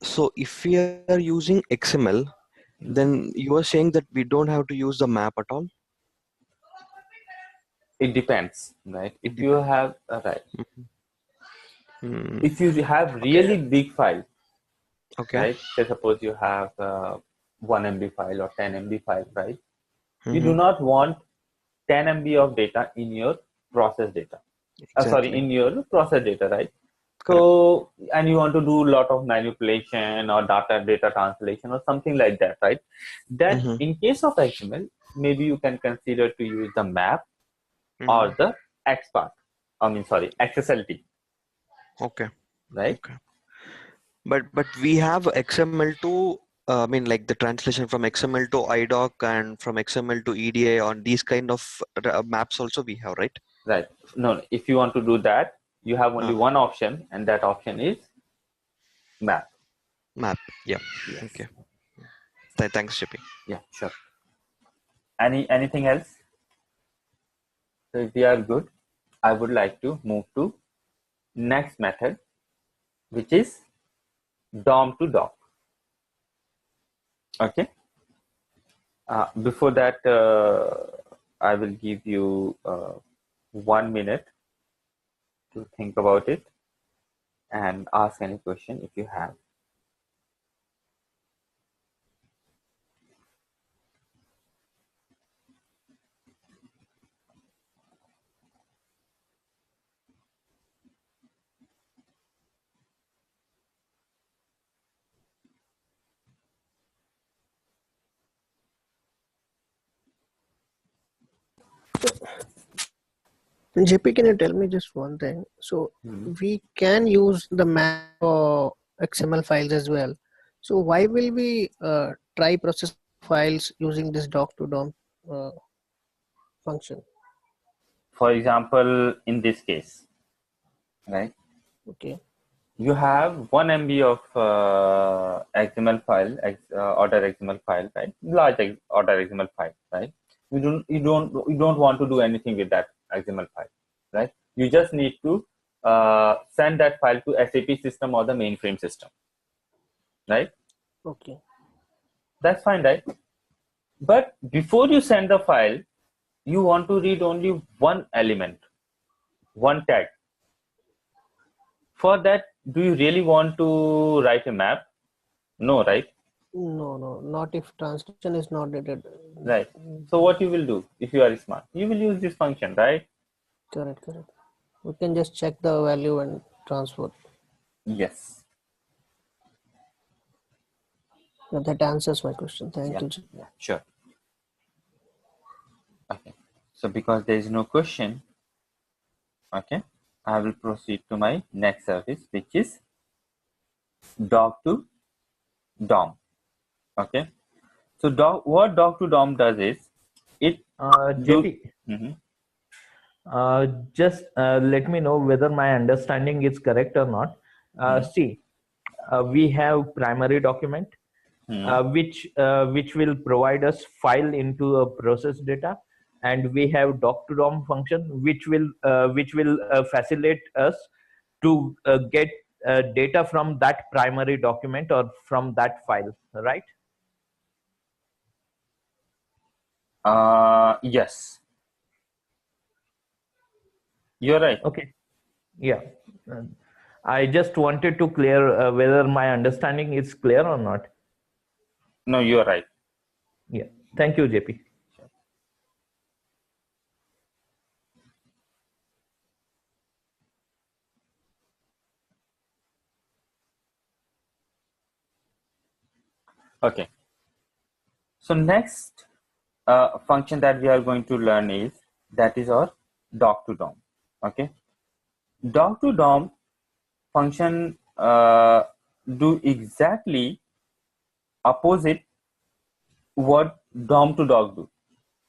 So, if we are using XML, then you are saying that we don't have to use the map at all? It depends, right? If you have right, Mm, if you have really big file, okay. right? Say suppose you have 1 MB file or 10 MB file, right? You do Mhm. not want 10 MB of data in your process data. Sorry, Exactly. in your process data, right? Correct. So, and you want to do a lot of manipulation or data translation or something like that, right? Then Mhm. in case of XML, maybe you can consider to use the map or Mhm. the XPath. XSLT, Okay. right? Okay. But we have XML to I mean, like the translation from XML to IDOC and from XML to EDA on these kind of maps also we have, right? Right. No, if you want to do that, you have only one option, and that option is map. Map. Yeah. Yes. Okay. Thanks, JP. Yeah, sure. Anything else? So if we are good, I would like to move to next method, which is DOM to doc. Okay. Before that, I will give you 1 minute to think about it and ask any question if you have. JP, can you tell me just one thing? So we can use the map for XML files as well. So why will we try process files using this DocToDOM function? For example, in this case, right? Okay. You have 1 MB of XML file, order XML file, right? Large order XML file, right? You don't want to do anything with that XML file, right? You just need to send that file to SAP system or the mainframe system, right? Okay. That's fine, right? But before you send the file, you want to read only one element, one tag. For that, do you really want to write a map? No, right? No, not if translation is not dated. Right. So what you will do if you are smart? You will use this function, right? Correct. We can just check the value and transfer. Yes. Yeah, that answers my question. Thank you. Yeah, sure. Okay. So because there is no question, okay, I will proceed to my next service, which is DocToDOM. Okay. So what DocToDOM does is it JP, Mhm. just let me know whether my understanding is correct or not. See, we have primary document, which will provide us file into a process data, and we have DocToDOM function, which will facilitate us to get data from that primary document or from that file, right? Yes, you're right. Okay. Yeah. Uh, I just wanted to clear whether my understanding is clear or not. No, you're right. Yeah. Thank you, JP. Okay. So next function that we are going to learn is our DocToDOM. Okay. DocToDOM function do exactly opposite what DOMToDoc do,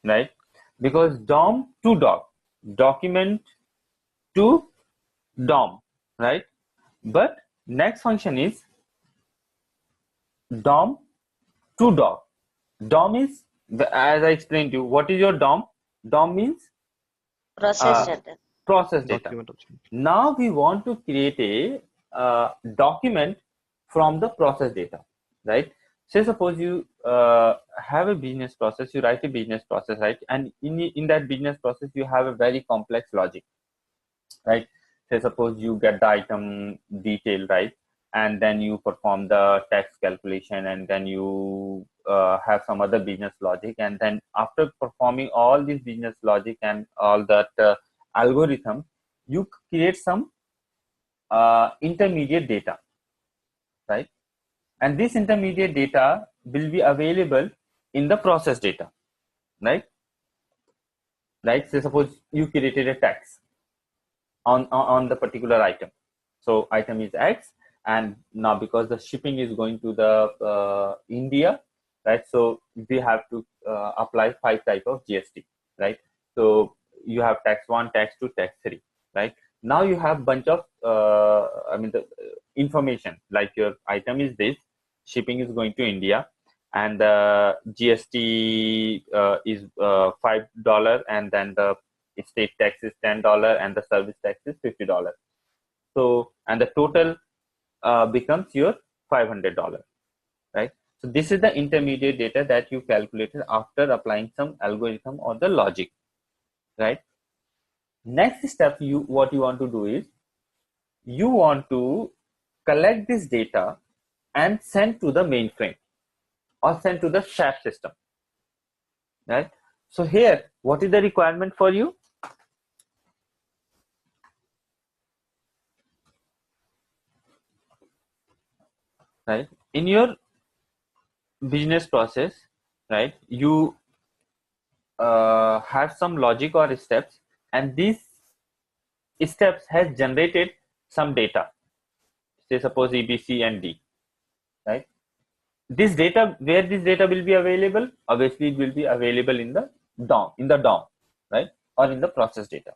right? Because DOMToDoc, document to DOM, right? But next function is DOMToDoc. DOM is, as I explained to you, what is your DOM? DOM means Process data. process data. Document option. Now we want to create a document from the process data, right? Say suppose you have a business process, you write a business process, right? And in that business process, you have a very complex logic, right? Say suppose you get the item detail, right? And then you perform the tax calculation, and then you have some other business logic, and then after performing all this business logic and all that algorithm, you create some intermediate data, right? And this intermediate data will be available in the process data, right? Like say suppose you created a tax on the particular item. So item is X, and now because the shipping is going to the India, right? So we have to apply 5 type of GST, right? So you have tax 1, tax 2, tax 3, right? Now you have bunch of the information like your item is this, shipping is going to India, and the GST is $5, and then the state tax is $10, and the service tax is $50. So, and the total becomes your $500, right? So this is the intermediate data that you calculated after applying some algorithm or the logic, right? Next step, what you want to do is you want to collect this data and send to the mainframe or send to the SAP system, right? So here, what is the requirement for you? Right, in your business process, right, you have some logic or steps, and these steps has generated some data, say suppose A, B, C, and D, right? This data, where this data will be available? Obviously it will be available in the DOM, right, or in the process data.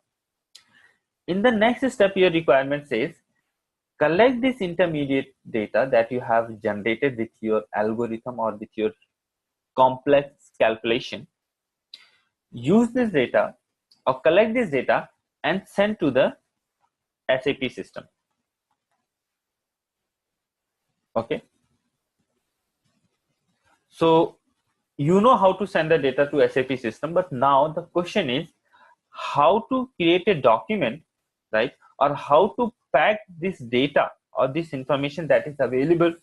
In the next step, your requirement says collect this intermediate data that you have generated with your algorithm or with your complex calculation. Use this data or collect this data and send to the SAP system. Okay. So you know how to send the data to SAP system, but now the question is how to create a document, right? Or how to pack this data or this information that is available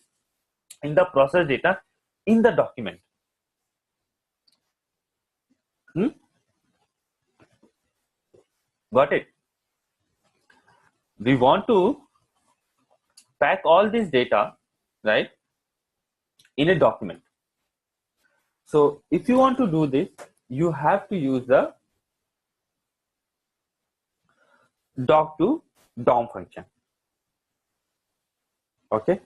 in the process data in the document. Got it? We want to pack all this data, right, in a document. So if you want to do this, you have to use the DocToDOM function. Okay.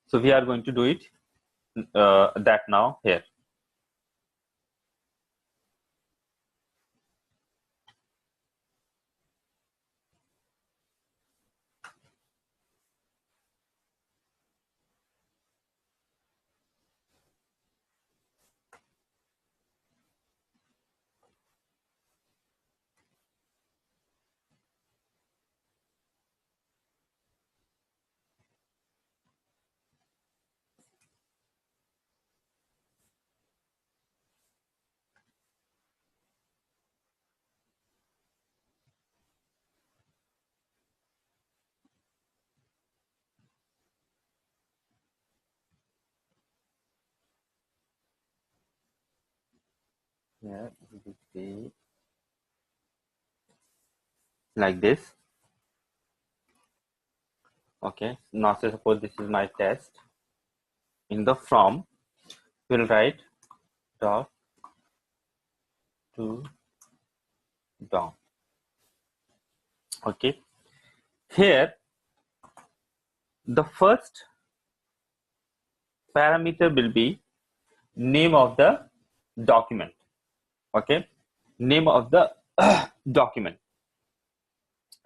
So we are going to do it that now here. Here it will be like this. Okay, now say suppose this is my test. In the from, we'll write DocToDOM. Okay, here the first parameter will be name of the document. Okay, name of the document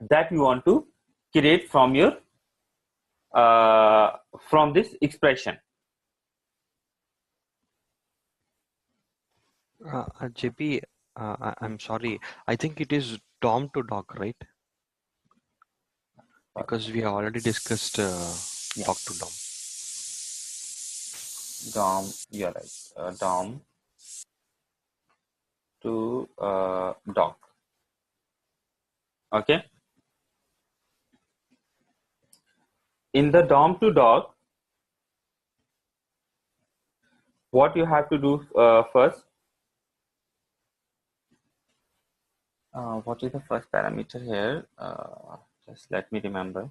that you want to create from your from this expression. JP, I'm sorry. I think it is DOM to doc, right? Because we have already discussed Yeah. DocToDOM. DOM, you're right. DOM to doc. Okay. In the DOM to doc, what you have to do first? What is the first parameter here? Just let me remember.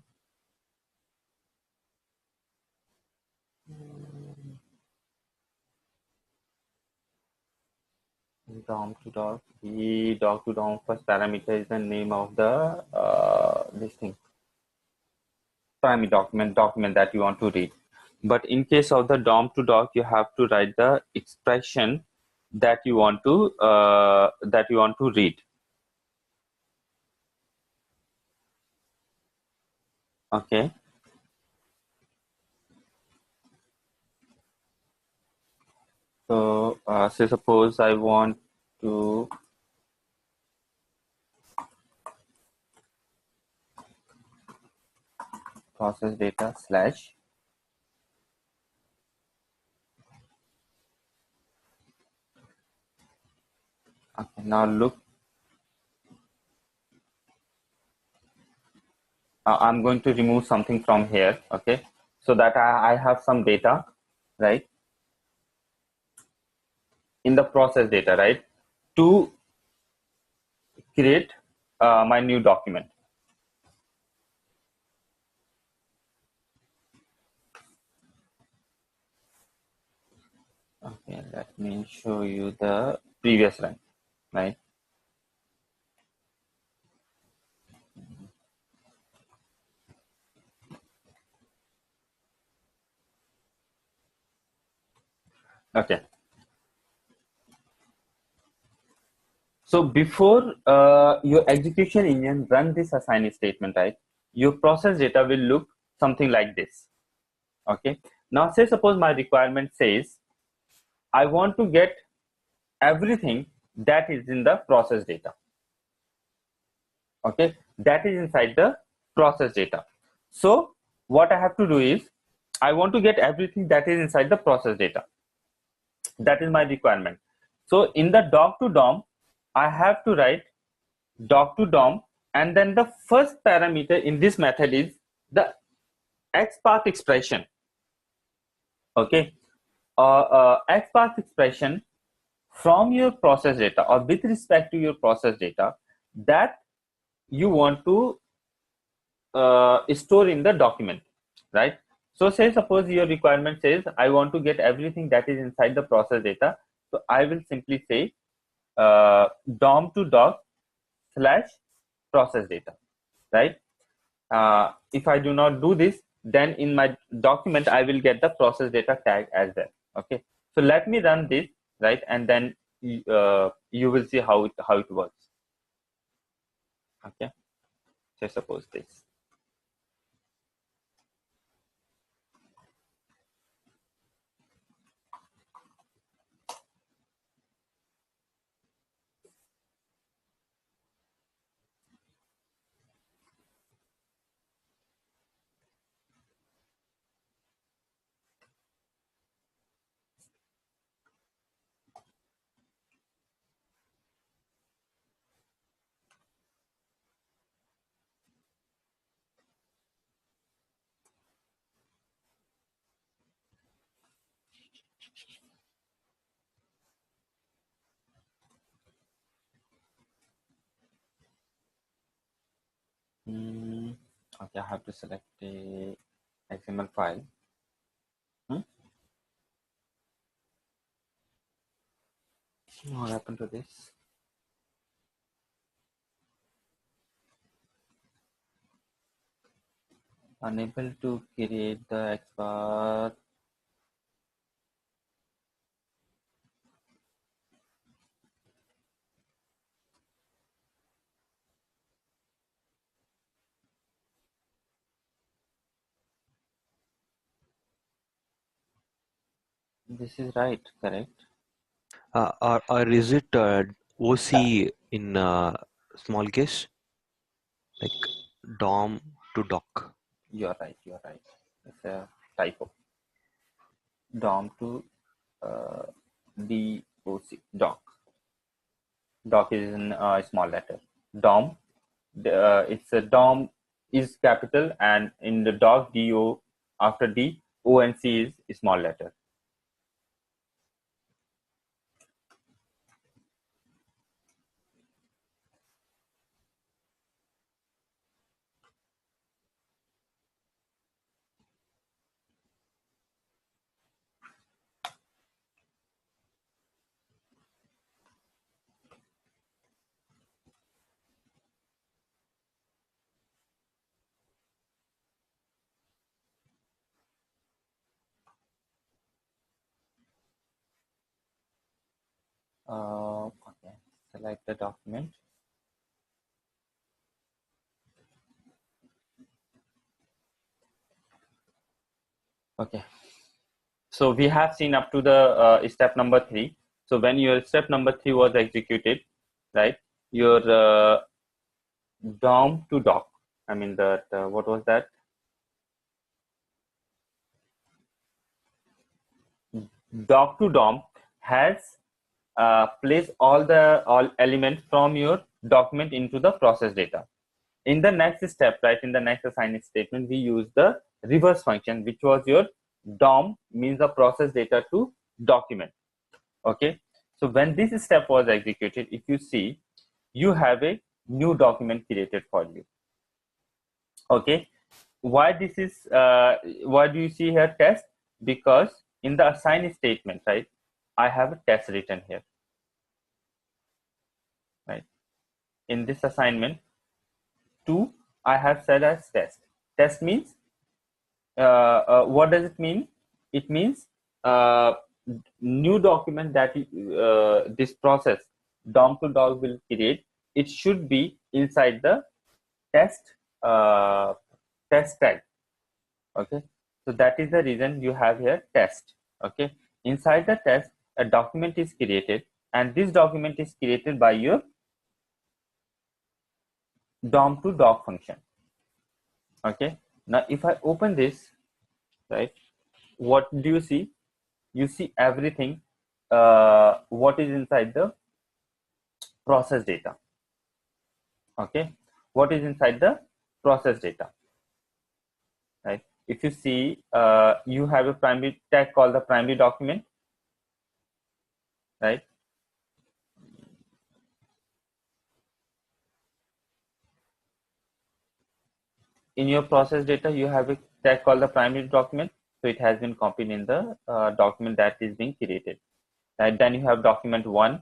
DOM to doc. The doc to DOM first parameter is the name of the this thing. Primary document that you want to read. But in case of the DOM to doc, you have to write the expression that you want to read. Okay. So say suppose I want to process data slash okay, now look, I'm going to remove something from here, okay, so that I have some data, right, in the process data, right, to create my new document. Okay, let me show you the previous run, right. Okay. So before your execution engine run this assign statement, right, your process data will look something like this. Okay. Now say suppose my requirement says I want to get everything that is in the process data. Okay, that is inside the process data. So what I have to do is I want to get everything that is inside the process data. That is my requirement. So in the DocToDOM, I have to write DocToDOM, and then the first parameter in this method is the XPath expression. Okay, XPath expression from your process data or with respect to your process data that you want to store in the document, right? So say suppose your requirement says I want to get everything that is inside the process data. So I will simply say DOM2DOC / process data, right? If I do not do this, then in my document I will get the process data tag as well. Okay, so let me run this, right, and then you will see how it works. Okay, so suppose this. Okay, I have to select a XML file. What happened to this? Unable to create the XPath. This is right, correct? Or is it OC in small case, like DOM to doc? You're right. You're right. It's a typo. DOM to DOC. Doc. Doc is in a small letter. DOM. It's a DOM is capital, and in the doc DO after D, O and C is a small letter. Okay. Select the document. Okay. So we have seen up to the step number 3. So when your step number 3 was executed, right? Your DOM to doc. I mean that what was that? Doc to DOM has placed all elements from your document into the process data. In the next step, right, in the next assignment statement, we use the reverse function, which was your DOM means the process data to document. Okay, so when this step was executed, if you see, you have a new document created for you. Okay, why this is why do you see here test? Because in the assign statement, right, I have a test written here, right? In this assignment 2, I have said as test. Test means what does it mean? It means new document that this process DOM2DOC will create. It should be inside the test test tag. Okay, so that is the reason you have here test. Okay, inside the test, a document is created, and this document is created by your DOM2DOC function. Okay, now if I open this, right, what do you see? You see everything what is inside the process data. Okay, what is inside the process data, right? if you see, you have a primary tag called the primary document, right? In your process data, you have a tag called the primary document. So it has been copied in the document that is being created, right? Then you have document 1,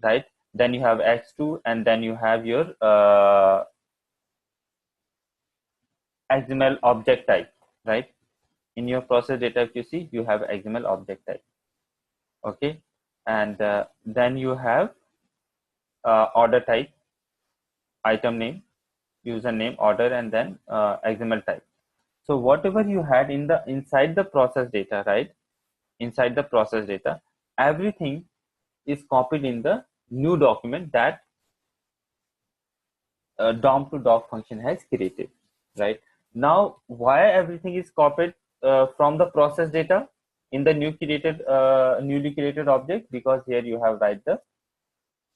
right? Then you have X2, and then you have your XML object type, right? In your process data, if you see, you have XML object type, okay? And then you have order type, item name, username, order, and then XML type. So whatever you had inside the process data, right? Inside the process data, everything is copied in the new document that DOMToDOC function has created, right? Now, why everything is copied from the process data in the newly created object? Because here you have write the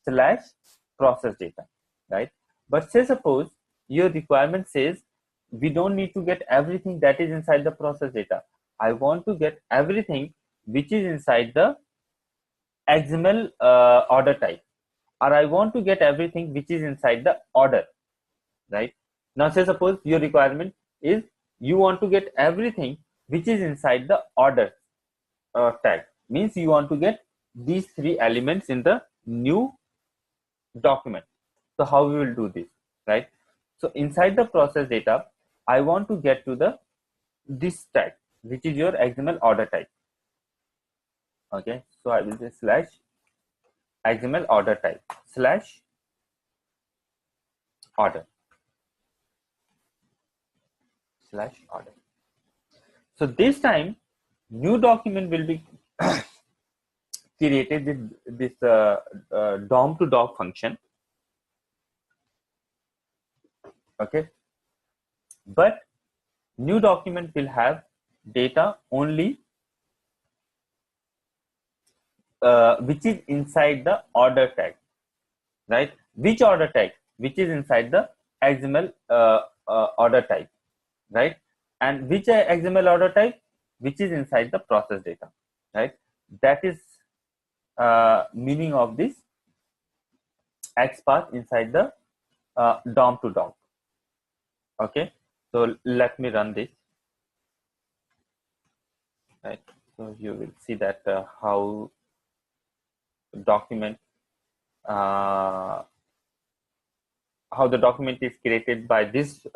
/ process data, right? But say suppose your requirement says we don't need to get everything that is inside the process data. I want to get everything which is inside the XML order type, or I want to get everything which is inside the order, right? Now say suppose your requirement is you want to get everything which is inside the order tag, means you want to get these 3 elements in the new document. So how we will do this, right? So inside the process data, I want to get to this tag, which is your XML order type. Okay, so I will say / XML order type / order / order. So this time, new document will be created with this DOMToDOC function. Okay, but new document will have data only which is inside the order tag, right? Which order tag? Which is inside the XML order type, right? And which XML order type? Which is inside the process data, right? That is meaning of this XPath inside the DOM2DOM. Okay, so let me run this, right? So you will see that how document how the document is created by this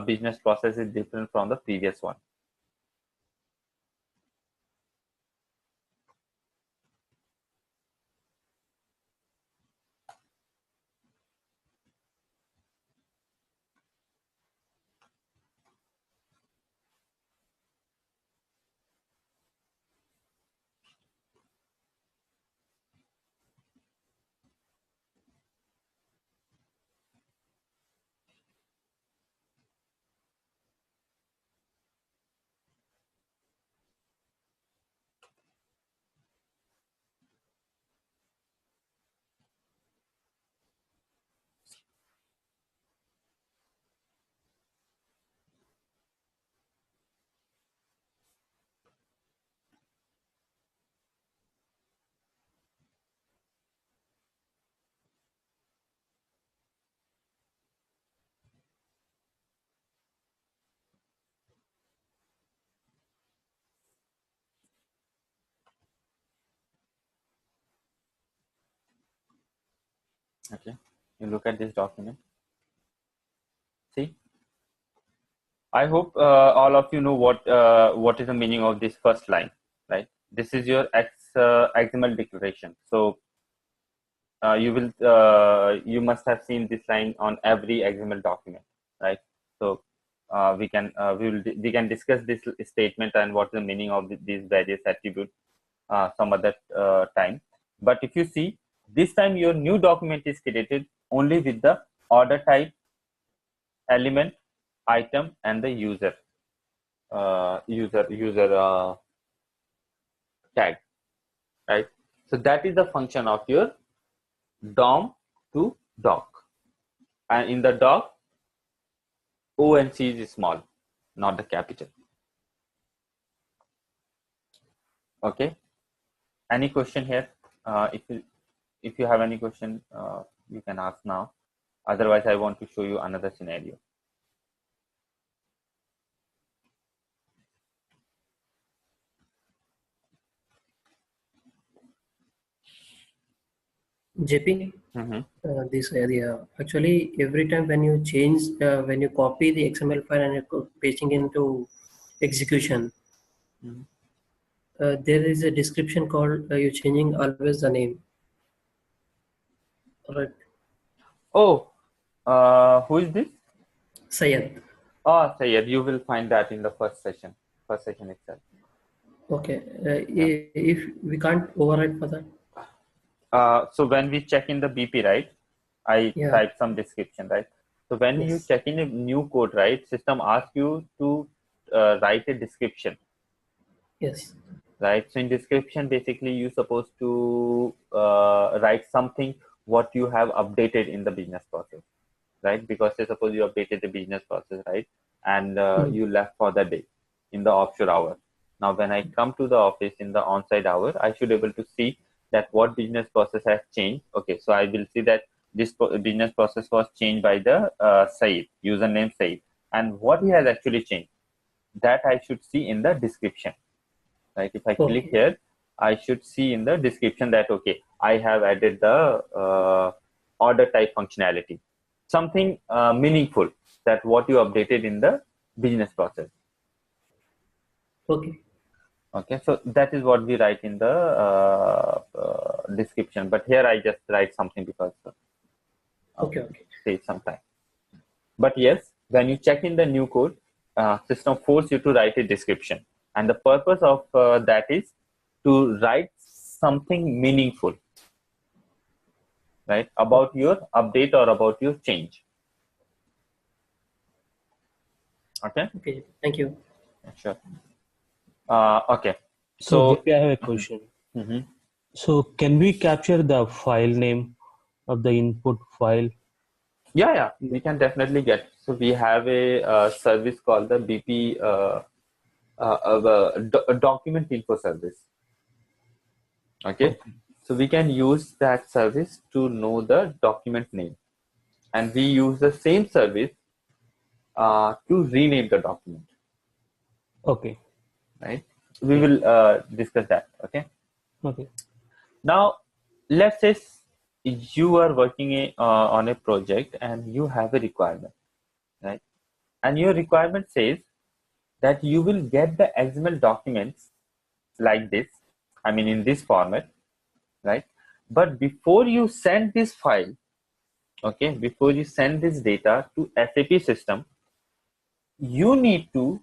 business process is different from the previous one. Okay, you look at this document. See, I hope all of you know what is the meaning of this first line, right? This is your XML declaration. So you must have seen this line on every XML document, right? So we can discuss this statement and what is the meaning of these various attributes some other time. But if you see, this time your new document is created only with the order type, element, item, and the user tag, right? So that is the function of your DOM to doc, and in the doc, O and C is small, not the capital. Okay. Any question here? If you have any question, you can ask now. Otherwise, I want to show you another scenario. JP, Mm-hmm. this area actually every time when you change, when you copy the XML file and you're pasting into execution, there is a description called you're changing always the name. Alright, Oh, who is this? Sayed. Oh, Sayed, you will find that in the first session itself. Okay, if we can't override for that. So when we check in the BP, right, I Yeah. type some description, right? So when you Yes. check in a new code, right, system asks you to write a description, Yes. right? So in description, basically you're supposed to write something what you have updated in the business process, right? Because say suppose you updated the business process, right, and you left for the day in the offshore hour. Now when I come to the office in the on-site hour, I should able to see that what business process has changed. Okay, so I will see that this business process was changed by the Said, username Said, and what he has actually changed, that I should see in the description, right? If I click here, I should see in the description that okay, I have added the order type functionality, something meaningful, that what you updated in the business process. Okay. Okay, so that is what we write in the description, but here I just write something because Okay. save some time. But yes, when you check in the new code, system force you to write a description, and the purpose of that is to write something meaningful, right, about your update or about your change. Okay. Okay. Thank you. Sure. Okay. So So JP, I have a question. mhm. So can we capture the file name of the input file? Yeah, we can definitely get. So we have a service called the BP document info service. Okay, so we can use that service to know the document name, and we use the same service to rename the document. Okay. Right? We will discuss that. Okay. Okay. Now, let's say you are working on a project and you have a requirement, right? And your requirement says that you will get the XML documents like this, I mean in this format, right? But before you send this file, okay, before you send this data to SAP system, you need to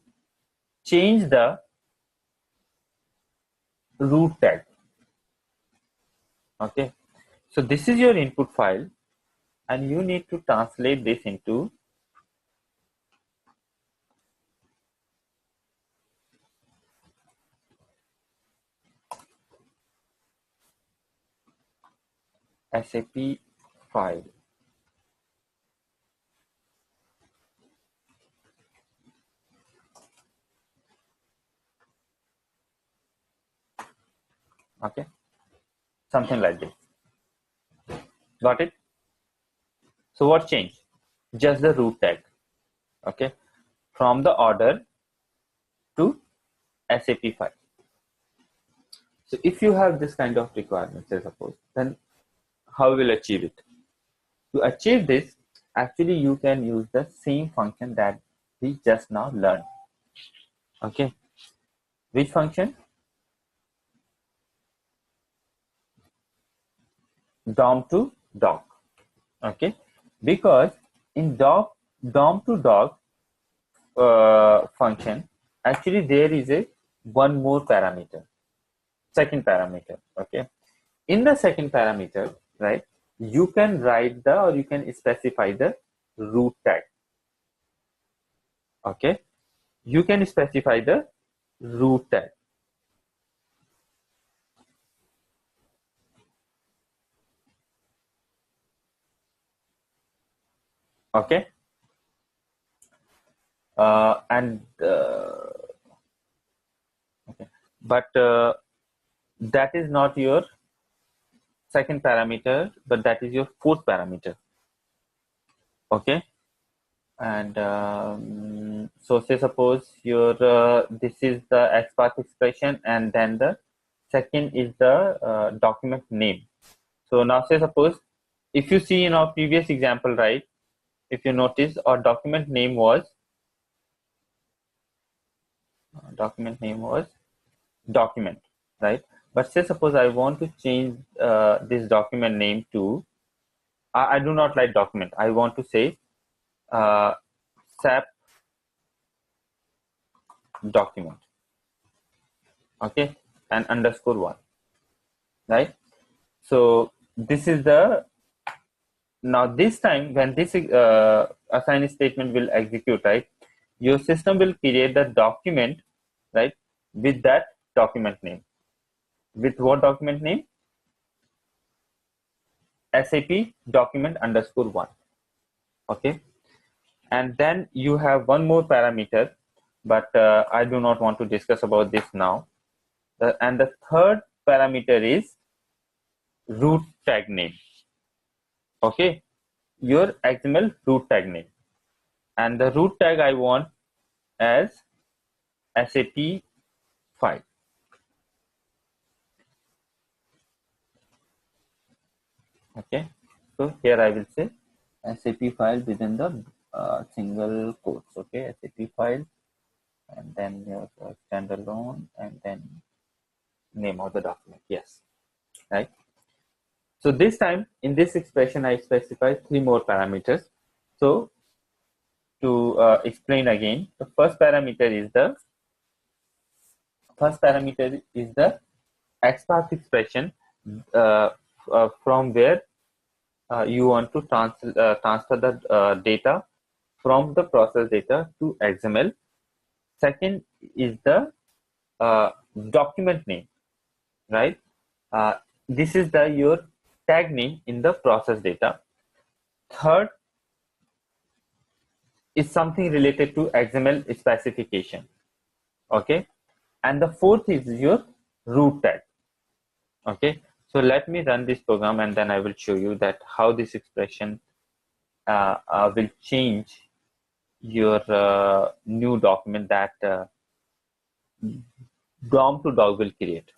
change the root tag. Okay, so this is your input file, and you need to translate this into SAP file. Okay, something like this. Got it? So what changed? Just the root tag. Okay, from the order to SAP file. So if you have this kind of requirements, I suppose, then how will achieve it? To achieve this, actually you can use the same function that we just now learned. Okay, which function? DOMToDOC. Okay, because in DOMToDOC function, actually there is a one more parameter, second parameter. Okay, in the second parameter, right, you can write the, or you can specify the root tag. Okay, you can specify the root tag. Okay, and okay, but that is not your second parameter, but that is your fourth parameter. Okay, and so say suppose your this is the XPath expression, and then the second is the document name. So now say suppose if you see in our previous example, right, if you notice our document name was document, right? But say suppose I want to change this document name to I do not like document. I want to say SAP document, okay, and _1, right? So this is the now this time when this assign statement will execute, right, your system will create the document, right, with that document name. With what document name? SAP document _1. Okay, and then you have one more parameter, but I do not want to discuss about this now. And the third parameter is root tag name. Okay, your XML root tag name, and the root tag I want as SAP file. Okay, so here I will say SAP file within the single quotes. Okay, SAP file, and then your standalone, and then name of the document. Yes, right. So this time in this expression I specify 3 more parameters. So to explain again, the first parameter is the XPath expression from where you want to transfer the data from the process data to XML. Second is the document name, right? This is your tag name in the process data. Third is something related to XML specification. Okay, and the fourth is your root tag. Okay, so let me run this program, and then I will show you that how this expression will change your new document that DOMToDOC will create.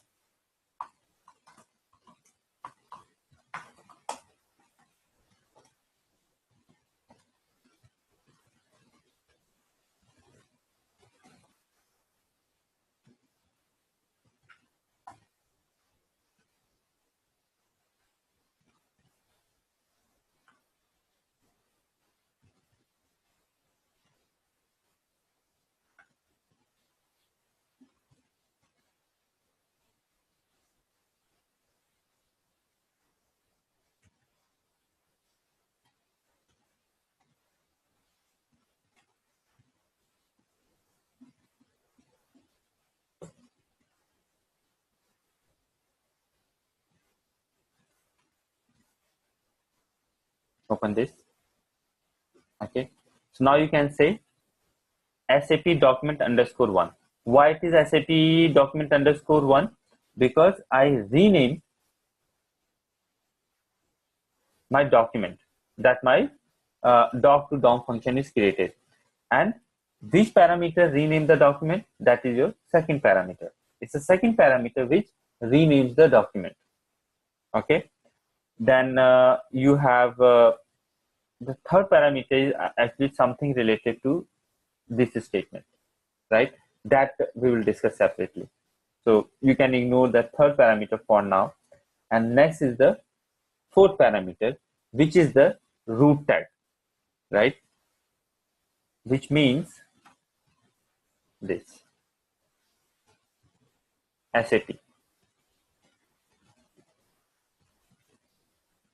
Open this. Okay, so now you can say SAP document _1. Why it is SAP document _1? Because I rename my document that my DocToDOM function is created, and which parameter rename the document? That is your second parameter. It's the second parameter which renames the document. Okay, then you have the third parameter is actually something related to this statement, right? That we will discuss separately. So you can ignore the third parameter for now. And next is the fourth parameter, which is the root tag, right? Which means this SAP.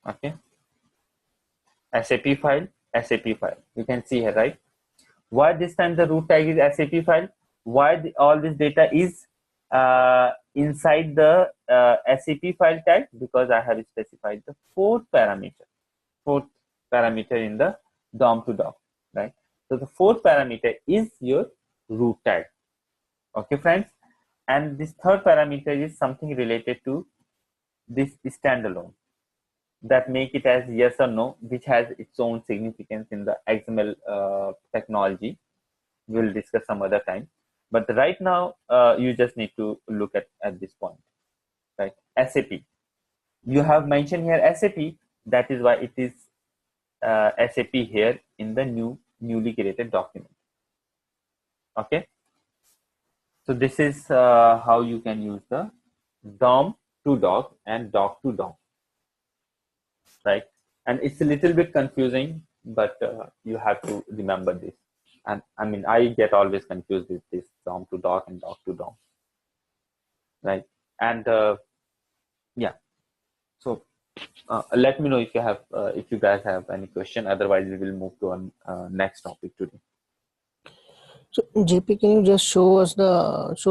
Okay, SAP file, SAP file. You can see here, right? Why this time the root tag is SAP file? Why all this data is inside the SAP file tag? Because I have specified the fourth parameter in the DOM2DOC, right? So the fourth parameter is your root tag. Okay, friends. And this third parameter is something related to this standalone, that make it as yes or no, which has its own significance in the XML technology. We'll discuss some other time. But right now, you just need to look at this point, right? SAP. You have mentioned here SAP. That is why it is SAP here in the newly created document. Okay. So this is how you can use the DOM2DOC and DocToDOM, right? And it's a little bit confusing, but you have to remember this. And I mean, I get always confused with this DOM2DOC and DocToDOM, right? And yeah, so let me know if you have, if you guys have any question. Otherwise, we will move to our next topic today. So JP, can you just show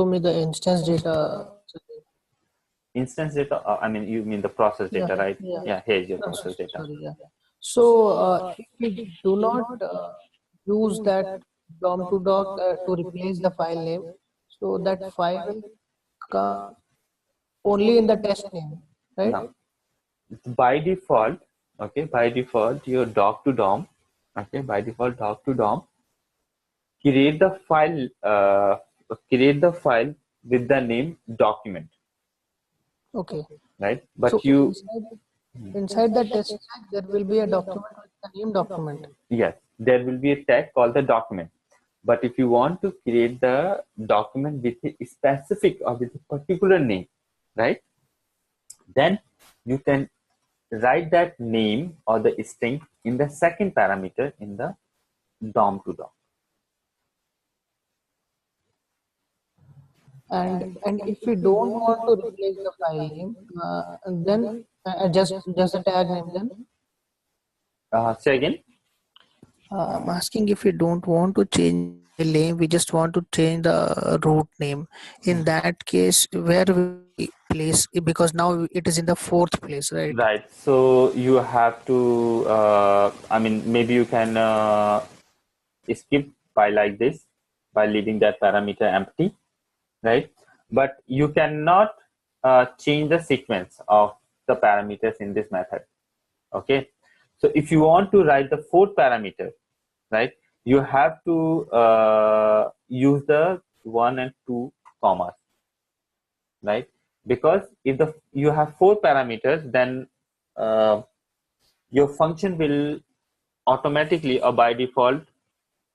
me the instance data? Instance data, I mean, you mean the process data, right? Yeah, here's your process data. Sorry, yeah. So if we do not use that DOM2DOC to replace the file name, so that file will come only in the test name, right? Now, by default, okay, by default, your DocToDOM, okay, by default DocToDOM, create the file with the name document. Okay. Right, but so you inside the test tag there will be a document with the name document. Yes, there will be a tag called the document. But if you want to create the document with a specific or with a particular name, right, then you can write that name or the string in the second parameter in the DOM2DOM. And if we don't want to replace the file name, then just the tag name then? Say again? I'm asking if we don't want to change the name, we just want to change the root name. In that case, where we place it, because now it is in the fourth place, right? Right. So you have to, I mean, maybe you can skip by like this, by leaving that parameter empty, right? But you cannot change the sequence of the parameters in this method. Okay. So if you want to write the fourth parameter, right, you have to use the 1 and 2 commas, right? Because if you have 4 parameters, then your function will automatically or by default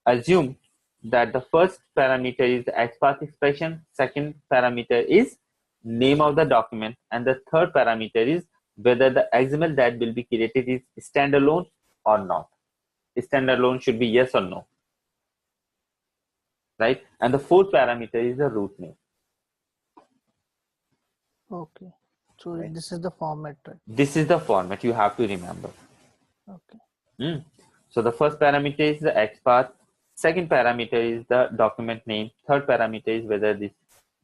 assume that the first parameter is the XPath expression, second parameter is name of the document, and the third parameter is whether the XML that will be created is standalone or not. Standalone should be yes or no, right? And the fourth parameter is the root name. Okay. So this is the format, right? This is the format you have to remember. Okay. So the first parameter is the XPath, second parameter is the document name, third parameter is whether this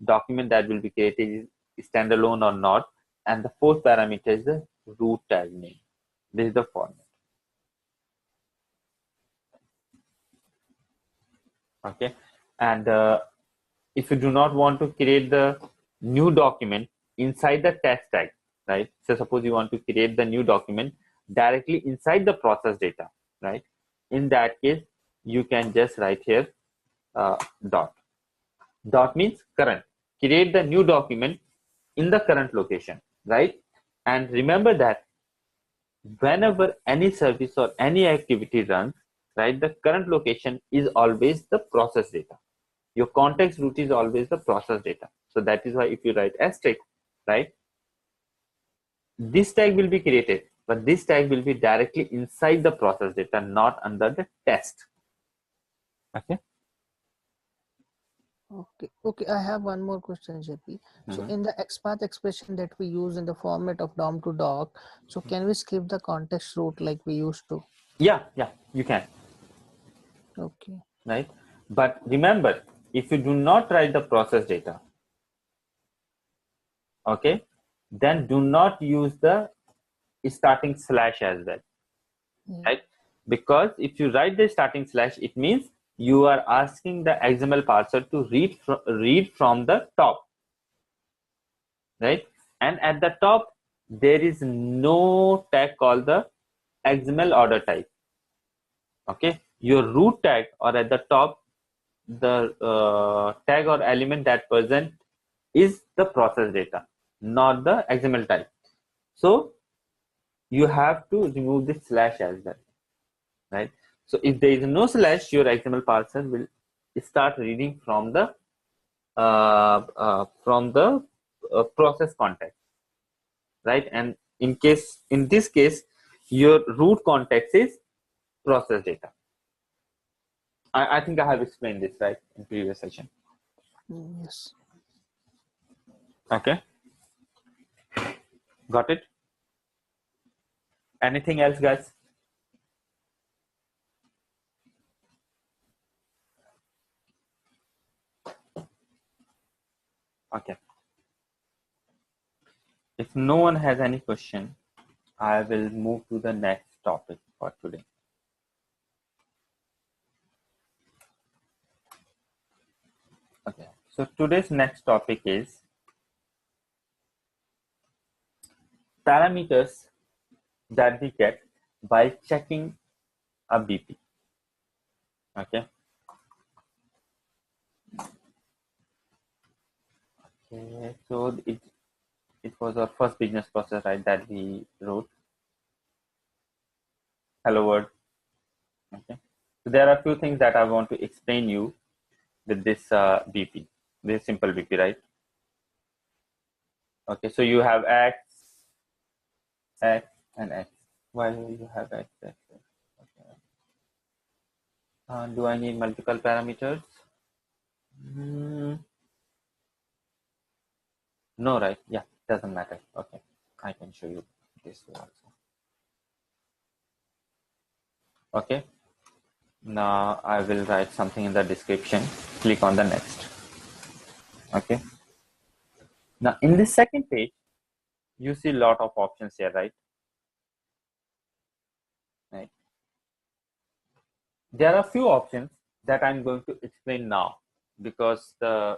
document that will be created is standalone or not, and the fourth parameter is the root tag name. This is the format. Okay, and if you do not want to create the new document inside the test tag, right? So suppose you want to create the new document directly inside the process data, right? In that case, you can just write here dot. Dot means current. Create the new document in the current location, right? And remember that whenever any service or any activity runs, right, the current location is always the process data. Your context root is always the process data. So that is why if you write asterisk, right, this tag will be created, but this tag will be directly inside the process data, not under the test. Okay. Okay. I have one more question, JP. So in the XPath expression that we use in the format of DOM2DOC, so can we skip the context root like we used to? Yeah, you can. Okay. Right. But remember, if you do not write the process data, okay, then do not use the starting slash as well, right? because if you write the starting slash, it means you are asking the XML parser to read from the top, right? And at the top, there is no tag called the XML order type. Okay, your root tag or at the top, the tag or element that present is the process data, not the XML type. So you have to remove this slash as well, right? So if there is no slash, your XML parser will start reading from the process context, right? And in this case, your root context is process data. I think I have explained this, right, in previous session. Yes. Okay. Got it? Anything else, guys? Okay. If no one has any question, I will move to the next topic for today. Okay. So today's next topic is parameters that we get by checking a BP. Okay. Okay. So it was our first business process, right, that we wrote. Hello world. Okay. So there are a few things that I want to explain you with this BP, this simple BP, right? Okay. So you have X, and X. Why do you have X? Okay. Do I need multiple parameters? No, right? Yeah, doesn't matter. Okay, I can show you this way also. Okay, now I will write something in the description. Click on the next. Okay, now in this second page, you see a lot of options here, right? Right. There are a few options that I'm going to explain now because the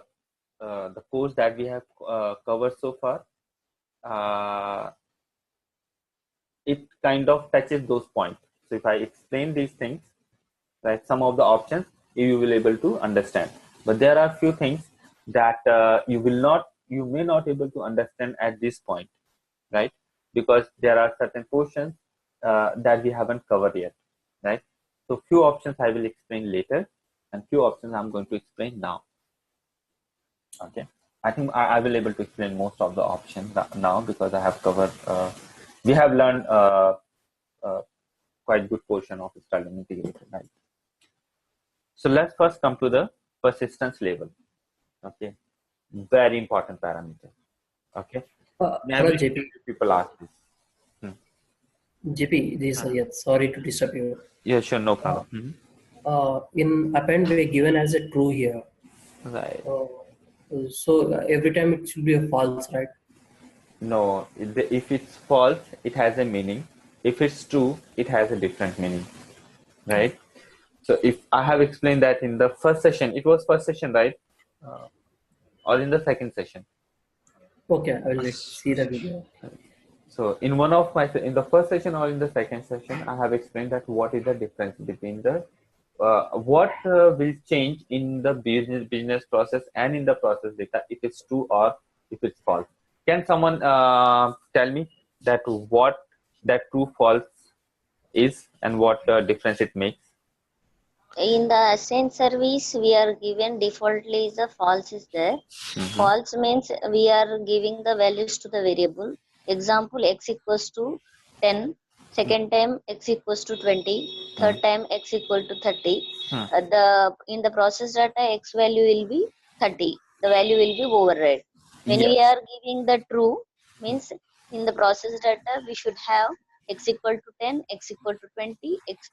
course that we have covered so far, it kind of touches those points. So if I explain these things, right, some of the options you will be able to understand, but there are few things that you may not able to understand at this point, right? Because there are certain portions that we haven't covered yet, right? So few options I will explain later, and few options I'm going to explain now. Okay, I think I will able to explain most of the options now because I have covered. We have learned quite good portion of Stalin integrated, right? So let's first come to the persistence level. Okay, very important parameter. Okay, Hello, JP. People ask this. JP, this is sorry to disturb you. Yeah, sure, no problem. In append, we given as a true here. Right. So every time it should be a false, right? No, if it's false, it has a meaning. If it's true, it has a different meaning, right? So if I have explained that in the first session, it was first session, right? Or in the second session? Okay, I will see the video. So in the first session or in the second session, I have explained that what is the difference between the what will change in the business process and in the process data if it's true or if it's false. Can someone tell me that what that true false is and what difference it makes? In the assign service, we are given defaultly is a false is there. False means we are giving the values to the variable. Example, x equals to 10. Second time x equals to 20. Third time x equal to 30. In the process data, x value will be 30. The value will be override. When we are giving the true, means in the process data we should have x equal to 10, x equal to 20, x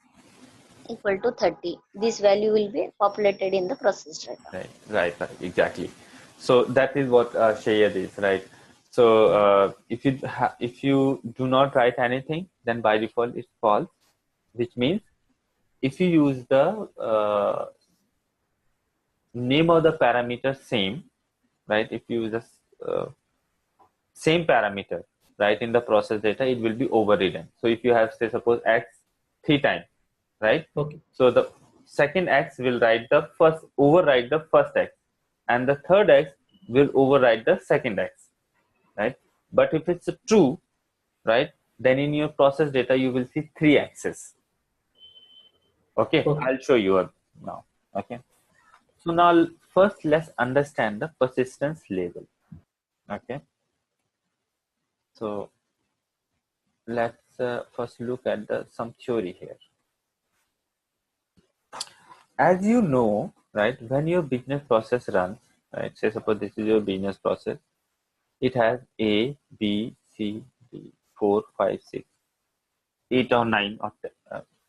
equal to 30. This value will be populated in the process data. Right, exactly. So that is what shared is, right? So if you do not write anything, then by default it's false, which means if you use the name of the parameter same, right? If you use the same parameter, right, in the process data, it will be overridden. So if you have, say, suppose x 3 times, right? Okay. So the second x will override the first x, and the third x will override the second x, right? But if it's true, right, then in your process data you will see 3 x's. Okay, Okay. I'll show you now. Okay, so now first let's understand the persistence label. Okay, so let's first look at some theory here. As you know, right, when your business process runs, right, say suppose this is your business process, it has A, B, C, D, 4, 5, 6, 8 or 9 or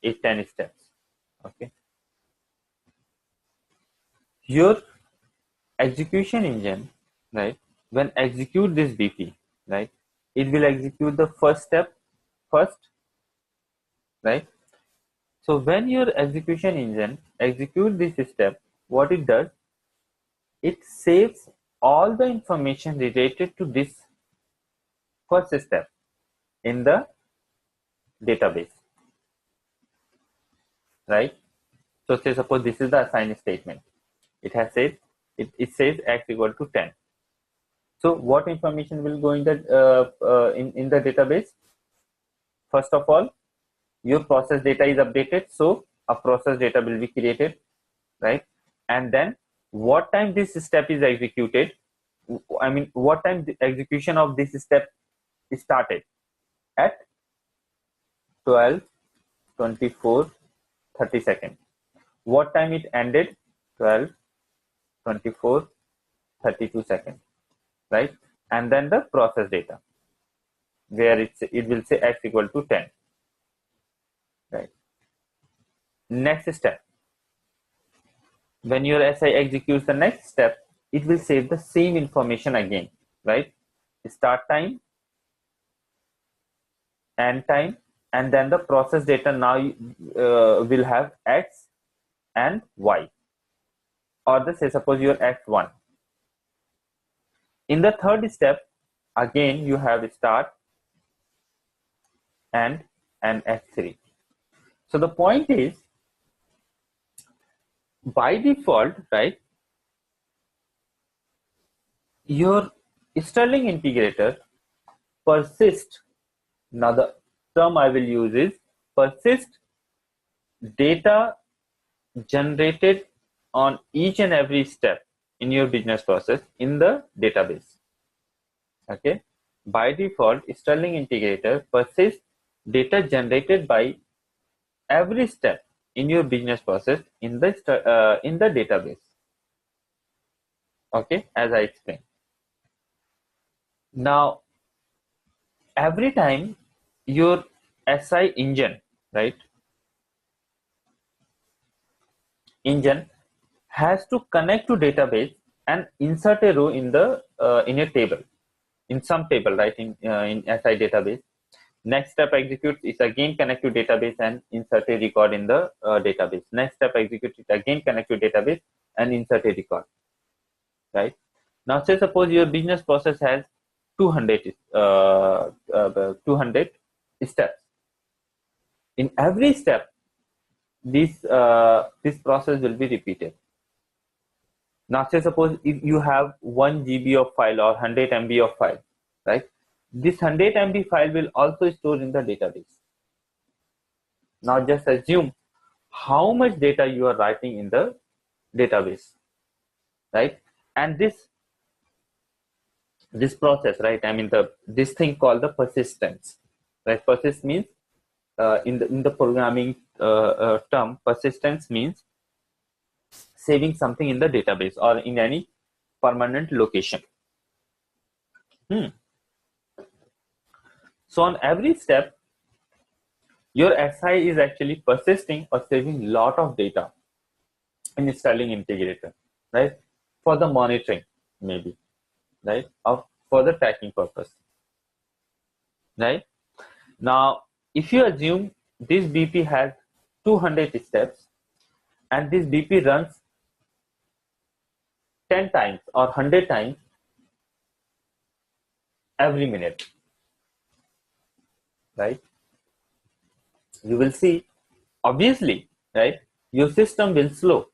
8, 10 steps. Okay, your execution engine, right, when execute this BP, right, it will execute the first step first, right? So when your execution engine execute this step, what it does, it saves all the information related to this first step in the database, right? So say suppose this is the assign statement. It has said it says x equal to 10. So what information will go in the in the database? First of all, your process data is updated, so a process data will be created, right? And then what time this step is executed, I mean what time the execution of this step started, at 12, 24, 30 seconds. What time it ended, 12, 24, 32 seconds, right? And then the process data, where it will say x equal to 10, right? Next step, when your SI executes the next step, it will save the same information again, right? Start time, end time, and then the process data now will have x and y, or the say suppose your x1. In the third step, again you have start, end, and x3. So the point is, by default, right, your Sterling integrator persist. Now the term I will use is persist data generated on each and every step in your business process in the database. Okay, by default, Sterling integrator persists data generated by every step in your business process in the database. Okay, as I explained. Now, every time your SI engine, right, engine has to connect to database and insert a row in the in a table, in some table, right, in SI database. Next step executes is again connect to database and insert a record in the database. Next step executes it again connect to database and insert a record, right? Now say suppose your business process has 200 steps. In every step, this process will be repeated. Now say suppose if you have 1 GB of file or 100 MB of file, right? This 100 MB file will also store in the database. Now just assume how much data you are writing in the database, right? And this process, right, I mean this thing called the persistence, right? Persist means in the programming term, persistence means saving something in the database or in any permanent location. So on every step, your SI is actually persisting or saving lot of data in Sterling integrator, right? For the monitoring, maybe, right? Or for the tracking purpose, right? Now, if you assume this BP has 200 steps, and this BP runs 10 times or 100 times every minute, right? You will see, obviously, right, your system will slow.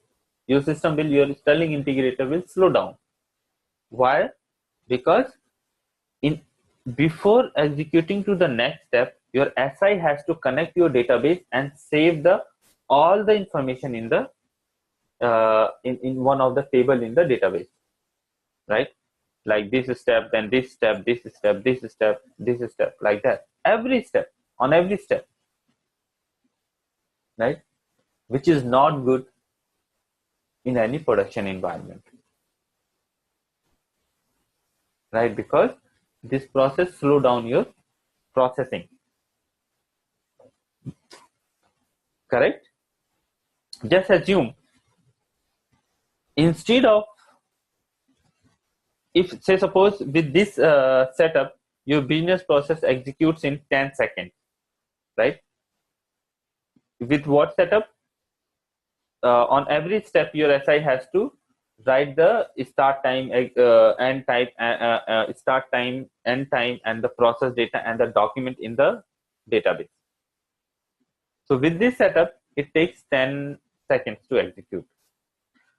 Your Sterling integrator will slow down. Why? Because before executing to the next step, your SI has to connect your database and save all the information in the in one of the table in the database, right? Like this step, then this step, this step, this step, this step, like that. Every step, on every step, right? Which is not good in any production environment, right? Because this process slow down your processing, correct? Just assume, instead of, if say suppose with this setup, your business process executes in 10 seconds, right? With what setup? On every step, your SI has to write the start time, end time, start time, end time, and the process data and the document in the database. So with this setup, it takes 10 seconds to execute.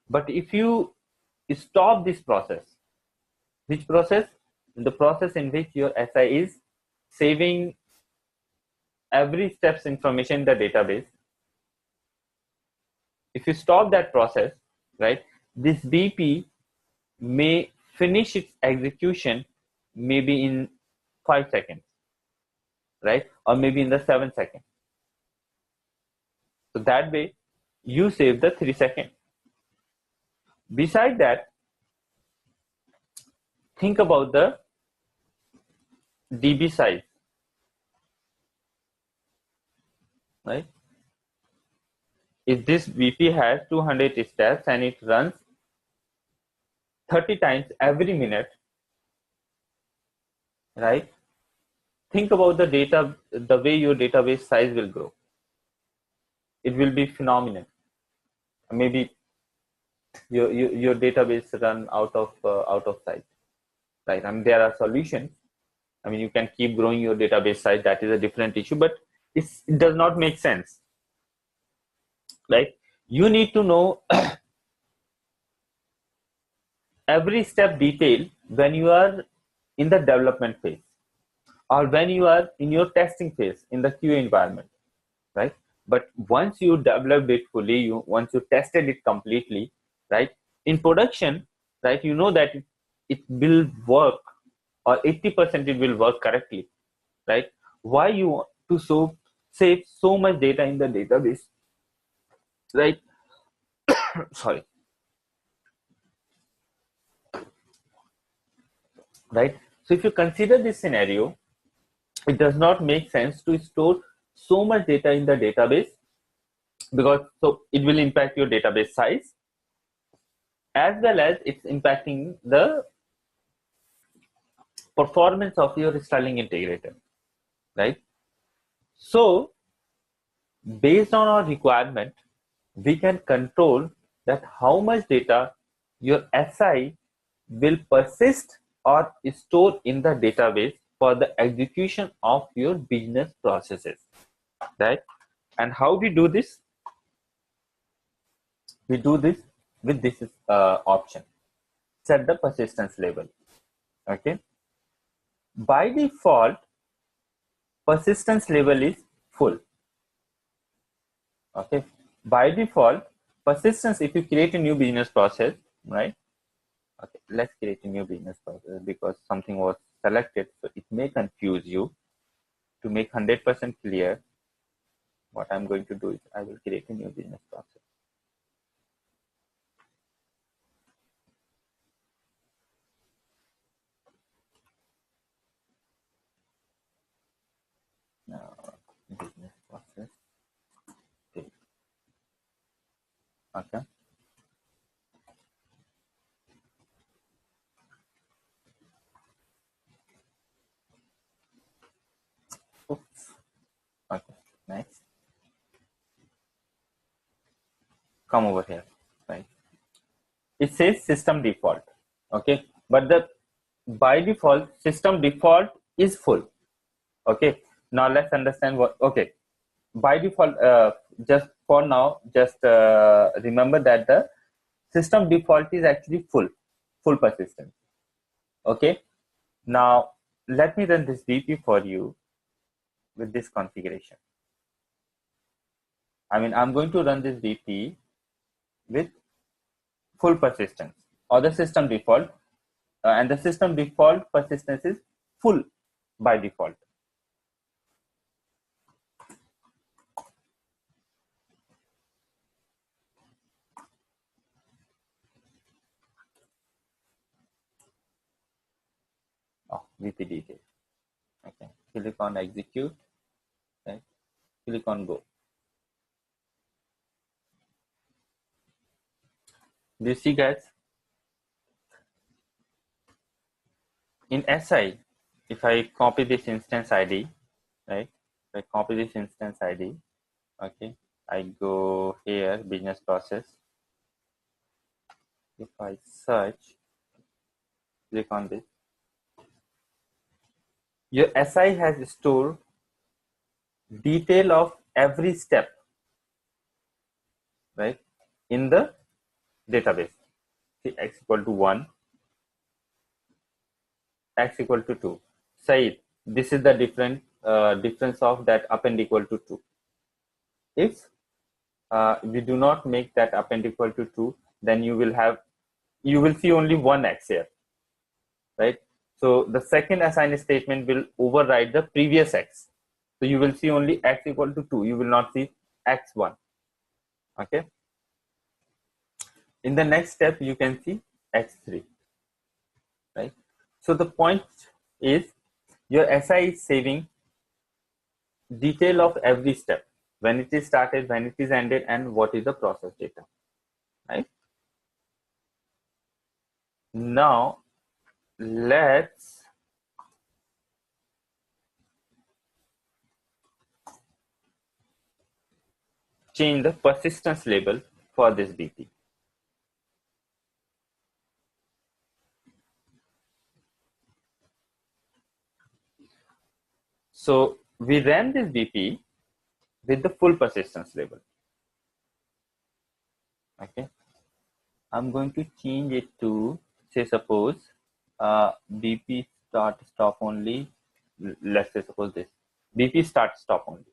But if you stop this process, which process? The process in which your SI is saving every step's information in the database. If you stop that process, right, this BP may finish its execution maybe in 5 seconds, right? Or maybe in the 7 seconds. So that way, you save the 3 seconds. Beside that, think about the DB size, right? If this BP has 200 steps and it runs 30 times every minute, right? Think about the data, the way your database size will grow. It will be phenomenal. Maybe your database run out of size, right? I mean, there are solutions. I mean, you can keep growing your database size. That is a different issue, but it does not make sense, right? You need to know every step detail when you are in the development phase or when you are in your testing phase in the QA environment, right? But once you developed it fully, once you tested it completely, right? In production, right, you know that it will work, or 80% it will work correctly, right? Why you want to save so much data in the database, right? Sorry, right? So if you consider this scenario, it does not make sense to store so much data in the database, because so it will impact your database size, as well as it's impacting the performance of your Sterling integrator, right? So based on our requirement, we can control that how much data your SI will persist or store in the database for the execution of your business processes, right? And how we do this? We do this with this option, set the persistence level. Okay, by default, persistence level is full. Okay, by default, persistence, if you create a new business process, right? Okay, let's create a new business process because something was selected, so it may confuse you. To make 100% clear, what I'm going to do is I will create a new business process. Now, business process. Okay. Oops. Okay. Next. come over here, right? It says system default, okay, but the by default system default is full. Okay, now let's understand what. Okay, by default, just for now, just remember that the system default is actually full persistence. Okay, now let me run this BP for you with this configuration. I mean, I'm going to run this BP with full persistence or the system default, and the system default persistence is full by default. Oh, VP detail. Okay, click on execute, right? Click on go. Do you see, guys? In SI, if I copy this instance ID, right? If I copy this instance ID, okay, I go here, business process. If I search, click on this. Your SI has stored detail of every step, right, in the database. See, x equal to 1, x equal to 2. Say this is the difference of that append equal to 2. If we do not make that append equal to 2, then you will see only one x here, right? So the second assign statement will override the previous x. So you will see only x equal to 2. You will not see x1. Okay. In the next step, you can see x3, right? So the point is your SI is saving detail of every step, when it is started, when it is ended, and what is the process data, right? Now let's change the persistence label for this BP. So we ran this BP with the full persistence label. Okay, I'm going to change it to, say, suppose BP start stop only. Let's say suppose this BP start stop only.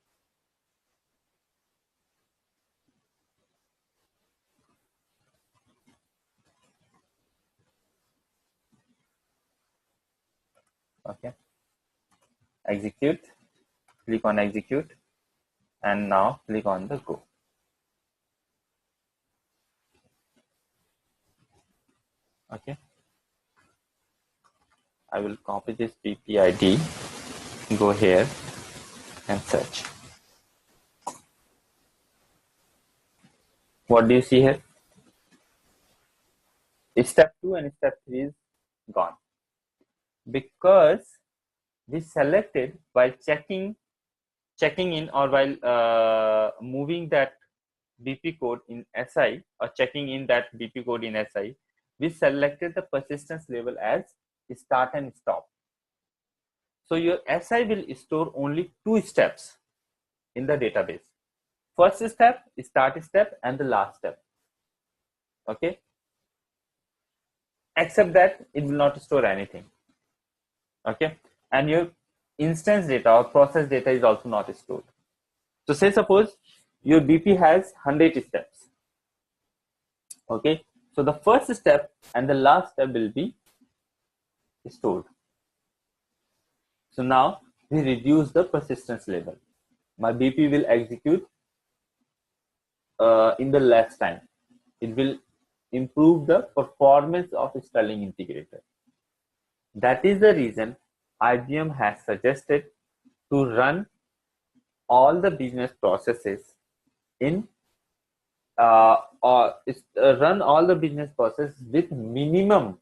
Okay, execute, click on execute, and now click on the go. Okay, I will copy this BP ID, go here and search. What do you see here? Step 2 and step 3 is gone, because we selected while checking in or while moving that BP code in SI or checking in that BP code in SI, we selected the persistence level as start and stop. So your SI will store only 2 steps in the database. First step, start step, and the last step. Okay. Except that it will not store anything. Okay. And your instance data or process data is also not stored. So say suppose your BP has 100 steps. Okay. So the first step and the last step will be stored. So now we reduce the persistence level. My BP will execute in the less time. It will improve the performance of Sterling integrator. That is the reason IBM has suggested to run all the business processes in run all the business processes with minimum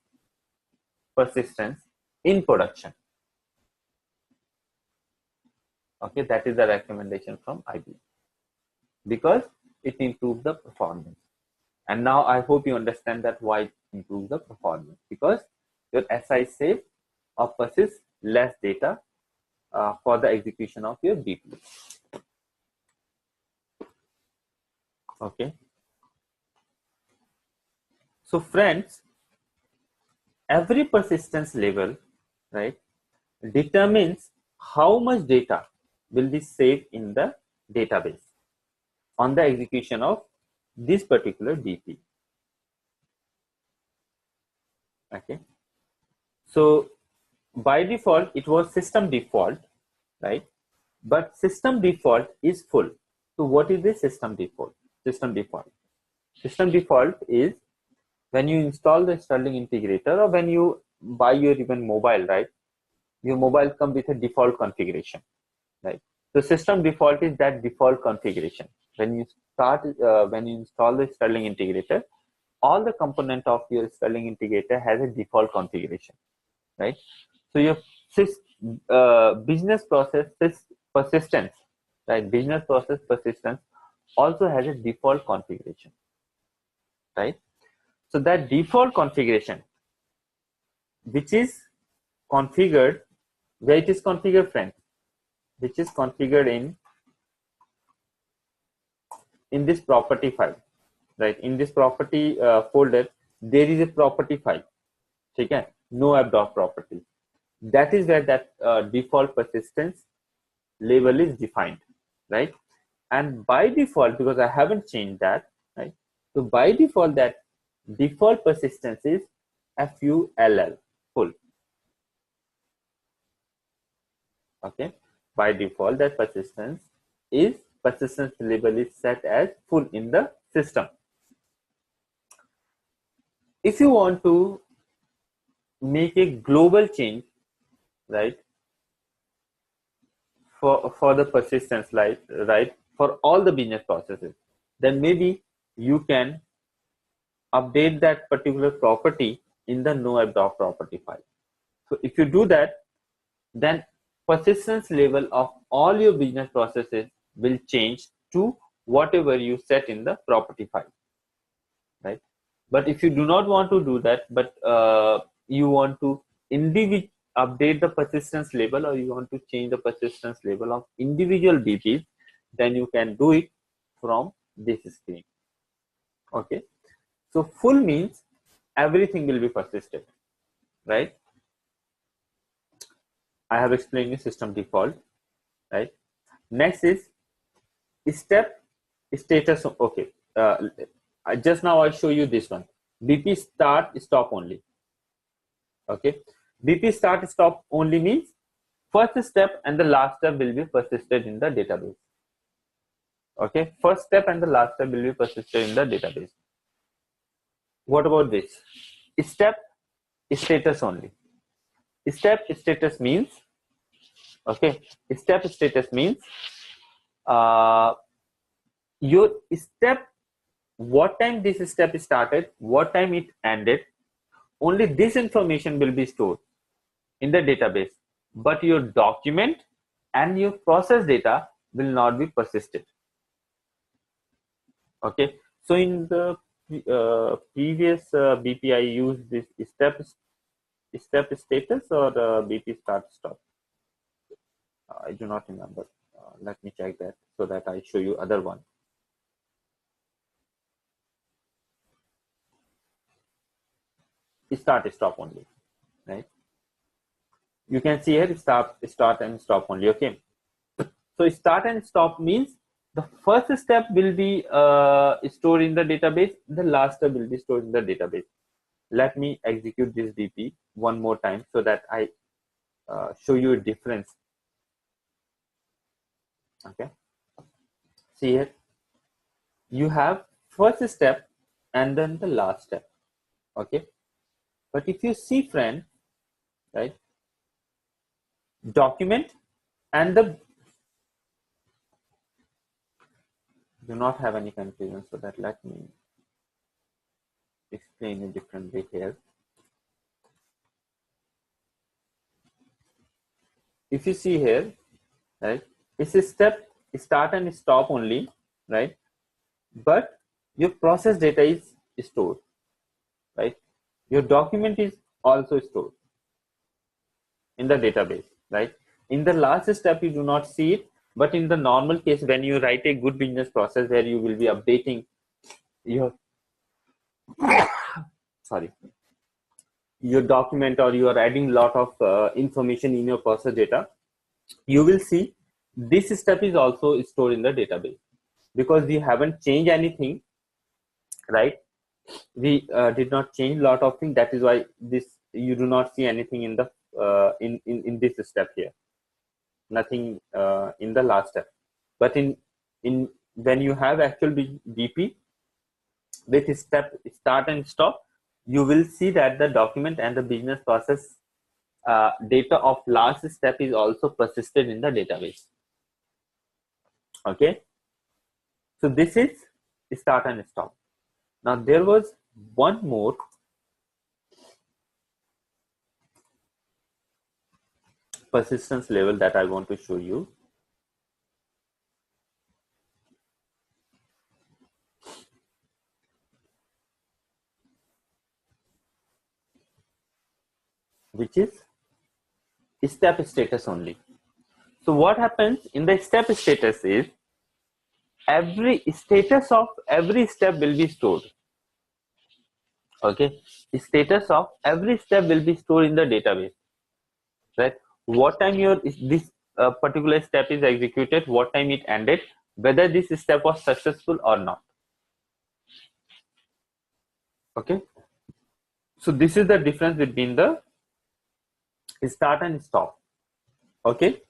persistence in production. Okay, that is the recommendation from IBM, because it improves the performance. And now I hope you understand that why it improves the performance, because your SI save or persists less data for the execution of your BP. Okay. So friends, every persistence level, right, determines how much data will be saved in the database on the execution of this particular BP. Okay. So by default, it was system default, right? But system default is full. So what is the system default? System default is when you install the Sterling integrator, or when you buy your even mobile, right? Your mobile comes with a default configuration, right? So system default is that default configuration. When you install the Sterling integrator, all the component of your Sterling integrator has a default configuration, right? So your business process persistence, right? Business process persistence also has a default configuration, right? So that default configuration, which is configured, where it is configured, friends, which is configured in this property file, right? In this property folder, there is a property file, okay? No app property. That is where that default persistence label is defined, right? And by default, because I haven't changed that, right? So by default, that default persistence is FULL, full. Okay. By default, that persistence label is set as full in the system. If you want to make a global change, right, for the persistence, right, for all the business processes, then maybe you can update that particular property in the no app property file. So if you do that, then persistence level of all your business processes will change to whatever you set in the property file, right? But if you do not want to do that, but you want to update the persistence level, or you want to change the persistence level of individual BPs, then you can do it from this screen. Okay. So full means everything will be persisted, right? I have explained the system default, right? Next is step status. Okay. Just now I show you this one. BP start stop only. Okay. BP start stop only means first step and the last step will be persisted in the database. Okay. First step and the last step will be persisted in the database. What about this? Step status only. Step status means, okay, step status means your step, what time this step started, what time it ended, only this information will be stored in the database, but your document and your process data will not be persisted. Okay, so in the previous BP, I used this step status or BP start stop. I do not remember. Let me check that so that I show you other one. Start stop only, right? You can see here start and stop only. Okay, so start and stop means the first step will be stored in the database, the last step will be stored in the database. Let me execute this BP one more time so that I show you a difference. Okay, see here, you have first step and then the last step. Okay, but if you see, friend, right, document and the do not have any confusion, so that let me explain a different way here. If you see here, right, it's a step start and stop only, right, but your process data is stored, right? Your document is also stored in the database, right? In the last step, you do not see it, but in the normal case, when you write a good business process where you will be updating your your document, or you are adding a lot of information in your process data, you will see this step is also stored in the database, because we haven't changed anything, right? We did not change a lot of things. That is why this, you do not see anything in the in this step here, nothing in the last step. But in when you have actual BP with step start and stop, you will see that the document and the business process data of last step is also persisted in the database. Okay, so this is start and stop. Now there was one more persistence level that I want to show you. Which is step status only. So what happens in the step status is every status of every step will be stored. Okay, status of every step will be stored in the database, right? What time this particular step is executed, what time it ended, whether this step was successful or not. Okay, so this is the difference between the start and stop. Okay,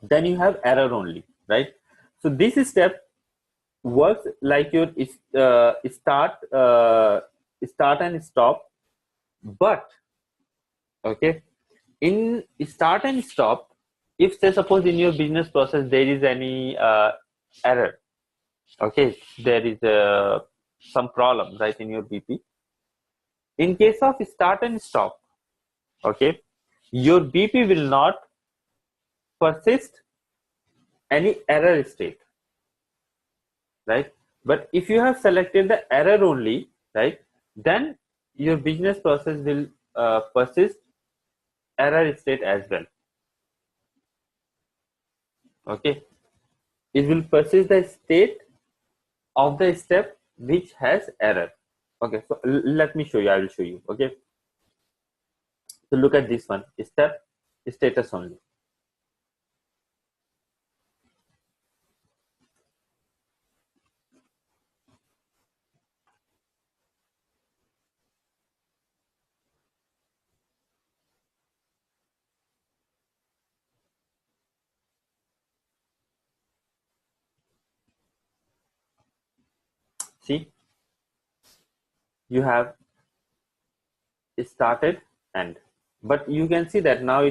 then you have error only, right? So this step works like your start and stop, but okay, in start and stop, if say suppose in your business process there is any error, okay, there is some problem, right, in your BP. In case of start and stop, okay, your BP will not persist any error state, right? But if you have selected the error only, right, then your business process will persist error state as well. Okay, it will persist the state of the step which has error. Okay, so let me show you. I will show you. Okay, so look at this one, step status only. See, you have started end, but you can see that now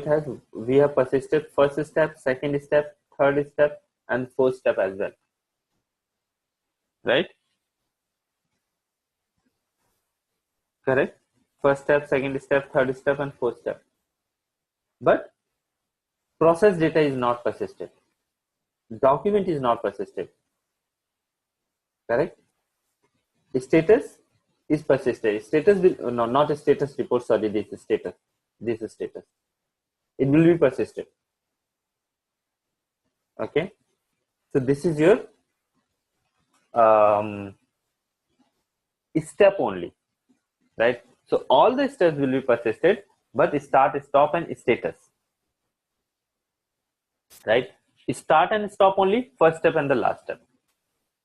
we have persisted first step, second step, third step, and fourth step as well, right? Correct. First step, second step, third step, and fourth step. But process data is not persisted. Document is not persisted. Correct. Status is persisted. Status will no, not a status report. Sorry, this is status. This is status. It will be persisted. Okay. So this is your step only, right? So all the steps will be persisted, but start, stop, and status, right? Start and stop only, first step and the last step.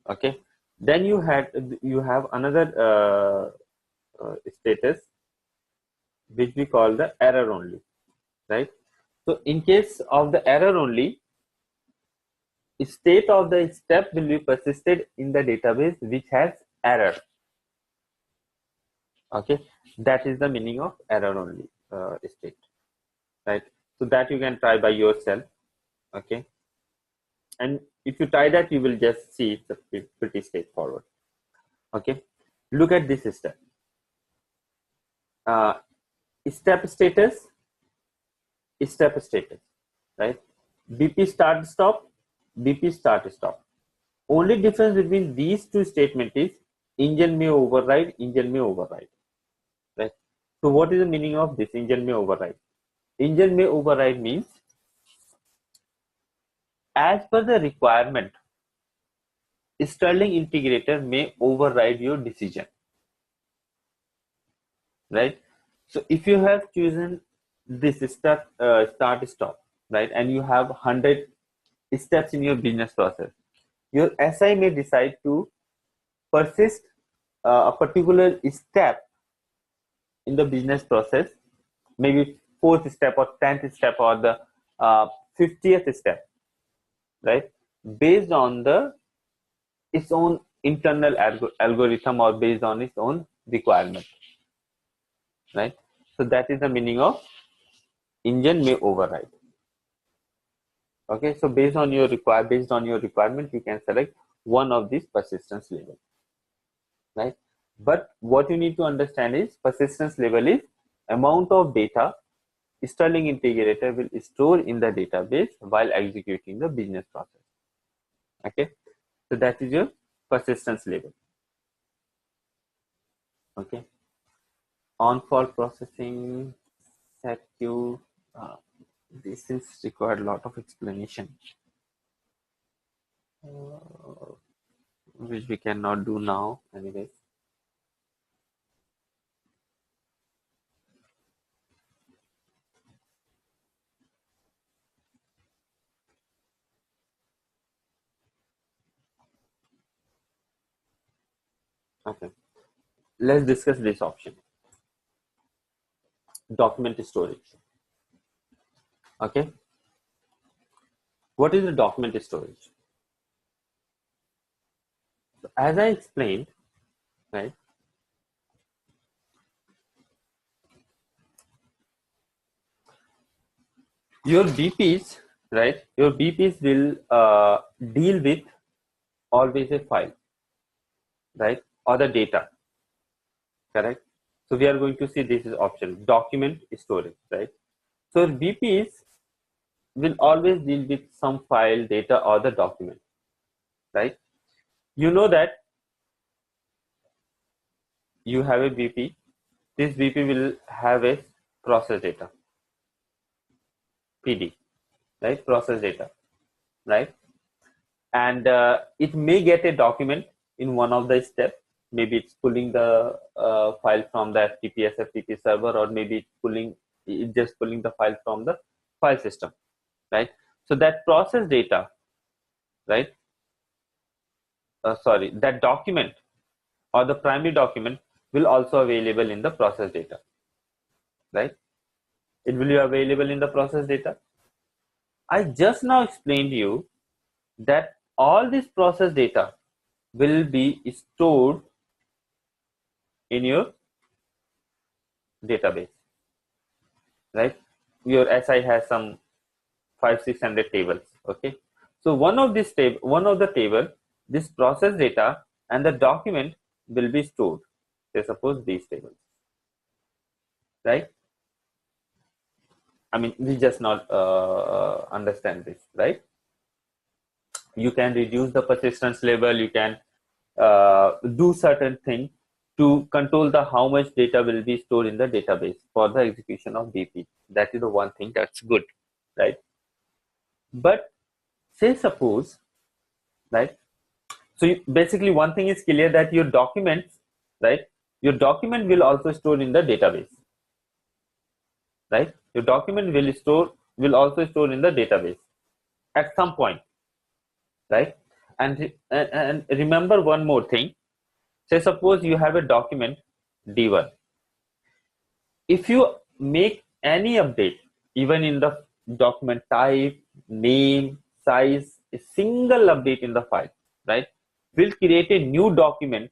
Okay. Then you have another status which we call the error only, right? So in case of the error only, state of the step will be persisted in the database which has error. Okay, that is the meaning of error only state, right? So that you can try by yourself. Okay, and if you try that, you will just see it's pretty straightforward. Okay, look at this step. Step status, right? BP start stop, BP start stop. Only difference between these two statements is engine may override, engine may override, right? So what is the meaning of this engine may override? Engine may override means as per the requirement, Sterling integrator may override your decision, right? So if you have chosen this start stop, right, and you have 100 steps in your business process, your SI may decide to persist a particular step in the business process, maybe 4th step or 10th step or the 50th step, right, based on the its own internal algorithm or based on its own requirement, right? So that is the meaning of engine may override. Okay, so based on your requirement, you can select one of these persistence level, right? But what you need to understand is persistence level is amount of data Sterling integrator will store in the database while executing the business process. Okay, so that is your persistence level. Okay, on for processing set queue. These things require a lot of explanation, which we cannot do now anyways. Okay, let's discuss this option, document storage. Okay, what is the document storage? So as I explained, right, your BPs, right, your BPs will deal with always a file, right, or the data, correct? So we are going to see this is option, document storage, right? So BPs will always deal with some file, data, or the document, right? You know that you have a BP. This BP will have a process data, PD, right? Process data, right? And it may get a document in one of the steps. Maybe it's pulling the file from the FTP SFTP server, or maybe it's just pulling the file from the file system, right? So that process data, right? That document or the primary document will also available in the process data, right? It will be available in the process data. I just now explained to you that all this process data will be stored in your database, right? Your SI has some 500-600 tables. Okay, so one of the table, this process data and the document will be stored. Say suppose these tables, right? I mean, we just not understand this, right? You can reduce the persistence level. You can do certain things to control the how much data will be stored in the database for the execution of BP. That is the one thing that's good, right? But say suppose, right? So basically one thing is clear, that your documents, right? Your document will also store in the database, right? Your document will also store in the database at some point, right? And remember one more thing. Say suppose you have a document D1. If you make any update, even in the document type, name, size, a single update in the file, right, will create a new document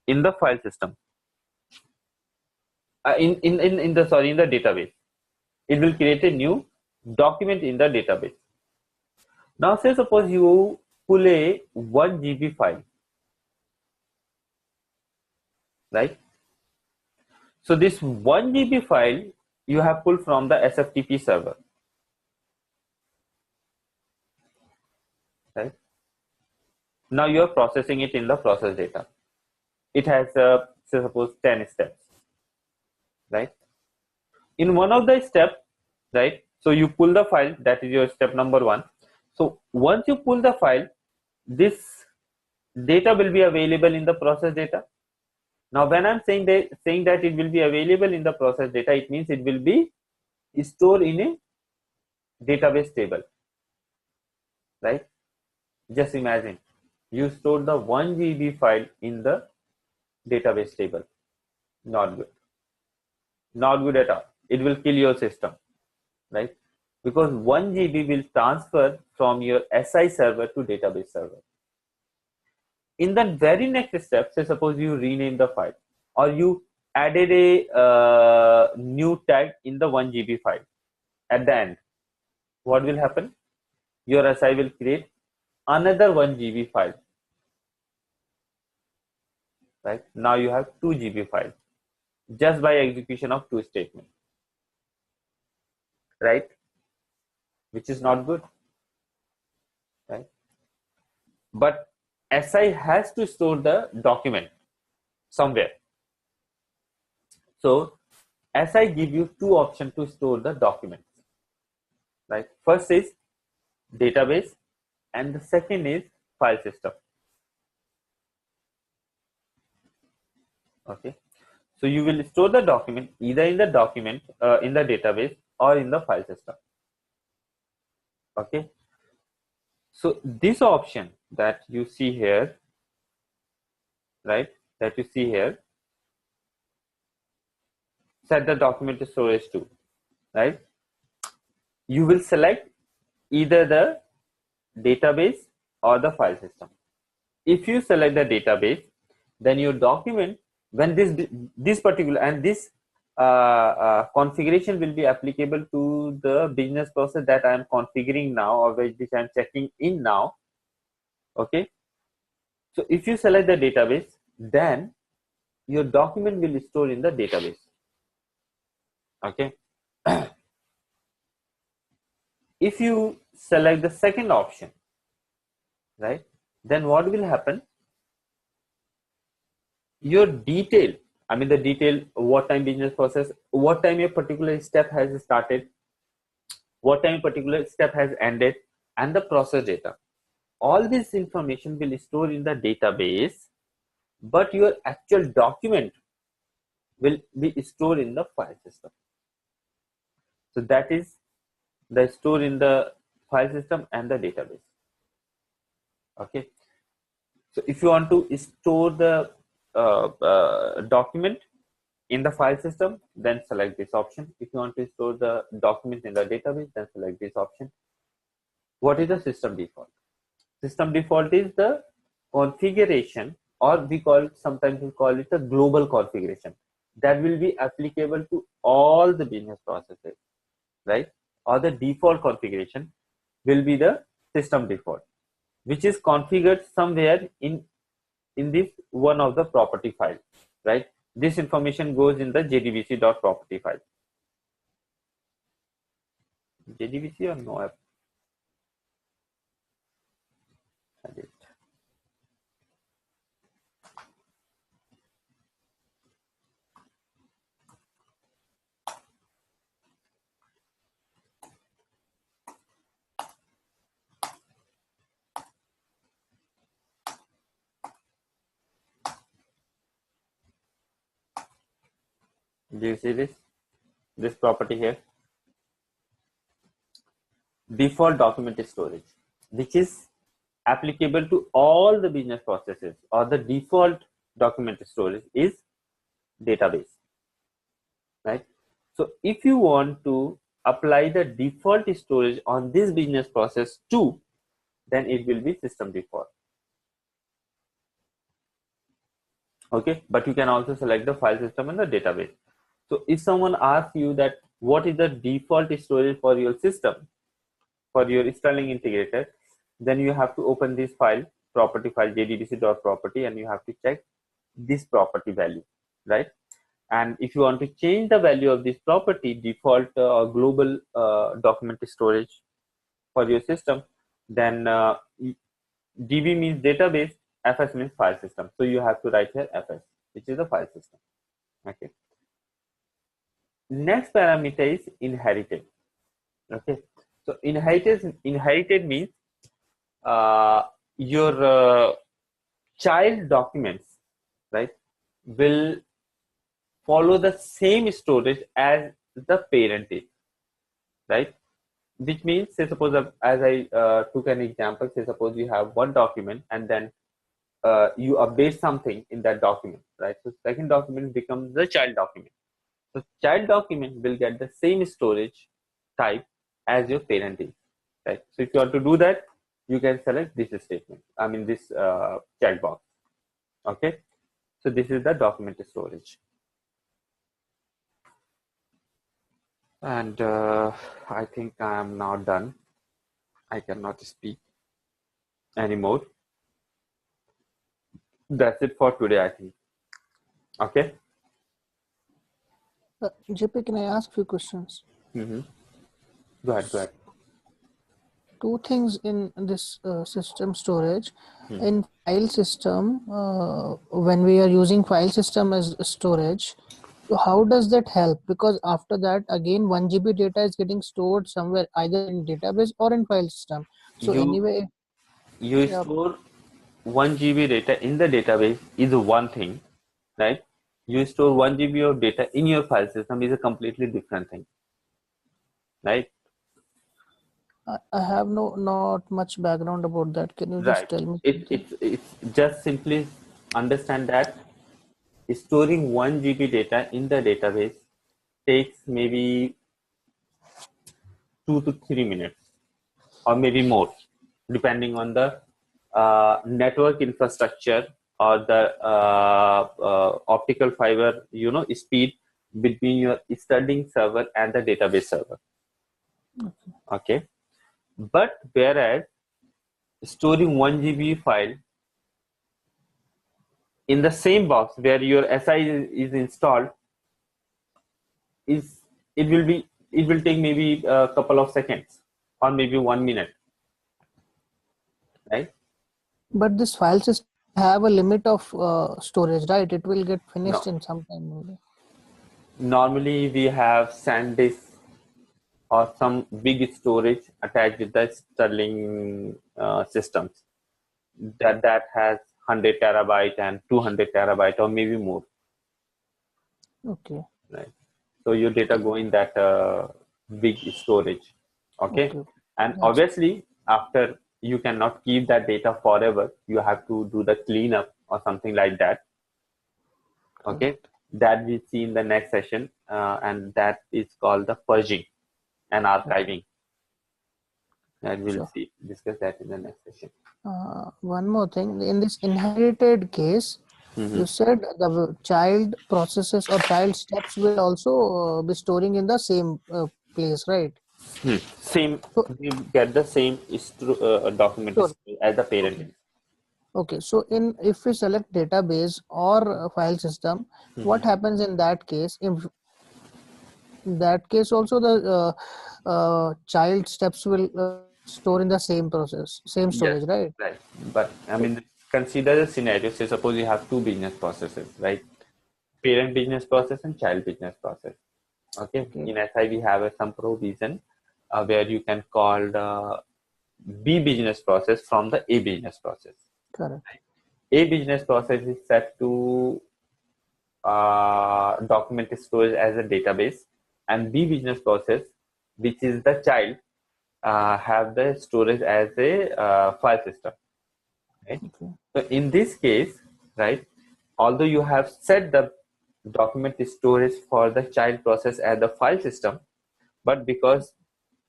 in the file system. In the database, it will create a new document in the database. Now say suppose you pull a 1 GB file, right? So this 1 GB file you have pulled from the SFTP server, right? Now you are processing it in the process data. it has say suppose 10 steps, right? In one of the steps, right, so you pull the file, that is your step number 1. So once you pull the file, this data will be available in the process data. Now when I'm saying that it will be available in the process data, it means it will be stored in a database table, right? Just imagine you stored the 1 GB file in the database table. Not good. Not good at all. It will kill your system, right? Because 1 GB will transfer from your SI server to database server. In the very next step, say suppose you rename the file or you added a new tag in the 1 GB file. At the end, what will happen? Your SI will create another 1 GB file, right? Now you have 2 GB file just by execution of 2 statements, right? Which is not good, right? But SI has to store the document somewhere. So SI give you 2 options to store the documents, right? First is database and the second is file system. Okay, so you will store the document either in the in the database or in the file system. Okay, so this option that you see here, right, that you see here, set the document storage to, right? You will select either the database or the file system. If you select the database, then your document, when this particular and this configuration will be applicable to the business process that I am configuring now or which I am checking in now. Okay, so if you select the database, then your document will store in the database. Okay. If you select the second option, right, then what will happen? Your detail, I mean the detail, what time business process, what time a particular step has started, what time a particular step has ended, and the process data. All this information will store in the database, but your actual document will be stored in the file system. So that is the store in the file system and the database. Okay. So if you want to store the document in the file system, then select this option. If you want to store the document in the database, then select this option. What is the system default? System default is the configuration, or sometimes we call it a global configuration that will be applicable to all the business processes, right? Or the default configuration will be the system default, which is configured somewhere in this one of the property file, right? This information goes in the jdbc.property file. JDBC or no app? Edit. Do you see this property here? Default document storage, which is applicable to all the business processes, or the default document storage is database, right? So if you want to apply the default storage on this business process too, then it will be system default. Okay, but you can also select the file system and the database. So if someone asks you that what is the default storage for your system, for your Sterling integrator, then you have to open this file, property file, jdbc.property, and you have to check this property value, right? And if you want to change the value of this property, default or global document storage for your system, then DB means database FS means file system. So you have to write here FS, which is the file system. Okay. Next parameter is inherited. Okay. So inherited means your child documents, right, will follow the same storage as the parent is, right? Which means, say suppose as I took an example, say suppose you have one document and then you update something in that document, right? So second document becomes the child document. So child document will get the same storage type as your parent is, right? So if you want to do that, you can select this statement. I mean this child box. Okay. So this is the document storage. And I think I am now done. I cannot speak anymore. That's it for today, I think. Okay. JP, can I ask few questions? Mm-hmm. Go ahead. Two things in this system storage. Hmm. In file system, when we are using file system as storage, so how does that help? Because after that, again, 1 GB data is getting stored somewhere, either in database or in file system. So anyway, you yeah. store 1 GB data in the database is one thing, right? You store 1 GB of data in your file system is a completely different thing, right? I have not much background about that. Can you just tell me? It's just simply understand that storing 1 GB data in the database takes maybe 2 to 3 minutes or maybe more, depending on the network infrastructure or the optical fiber, speed between your studying server and the database server. Okay. But whereas storing 1 GB file in the same box where your SI is installed it will take maybe a couple of seconds or maybe 1 minute, right? But this file system have a limit of storage, right? It will get finished No. in some time. Maybe. Normally we have SanDisk or some big storage attached with the Sterling systems that has 100 terabyte and 200 terabyte or maybe more. Okay. Right. So your data go in that big storage. Okay. And Yes. obviously after you cannot keep that data forever. You have to do the cleanup or something like that. Okay. That we see in the next session, and that is called the purging and archiving. And we'll discuss that in the next session. One more thing, in this inherited case, you said the child processes or child steps will also be storing in the same place, right? Same, we get the same document as the parent. Okay, so if we select database or file system, what happens in that case? In that case also the child steps will store in the same process, same storage, right? Right. But I mean, consider the scenario. Say suppose you have two business processes, right? Parent business process and child business process. Okay. In SI we have some provision where you can call the B business process from the A business process. Correct. A business process is set to document storage as a database, and B business process, which is the child, have the storage as a file system. Right? So in this case, right, although you have set the document storage for the child process as the file system, but because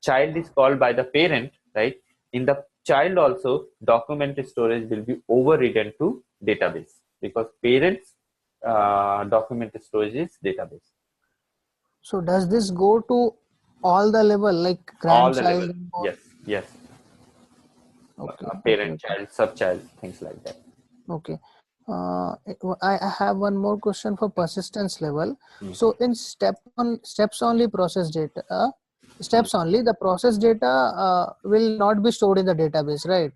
child is called by the parent, right, in the child also document storage will be overridden to database because parents document storage is database. So does this go to all the level, like grandchild? Yes. Okay. Parent, child, subchild, things like that. Okay. I have one more question for persistence level. So in steps only process data, the process data will not be stored in the database, right?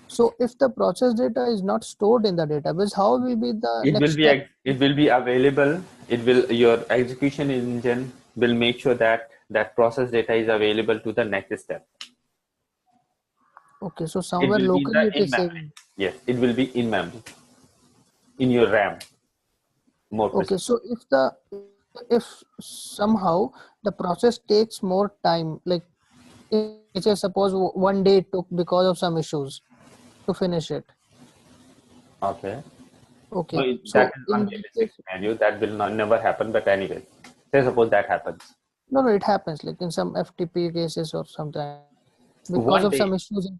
So if the process data is not stored in the database, how will be the next step? It will be available. Your execution engine will make sure that that process data is available to the next step. Okay, so It somewhere will be locally it in is memory. saving. Yes, it will be in memory, in your RAM. More Okay, precise. so if somehow the process takes more time, like let's say suppose one day it took because of some issues to finish it. Okay. Okay, That so is one in that realistic case, scenario that will never happen. But anyway, say suppose that happens. no, it happens like in some FTP cases or something because One of day, some issues in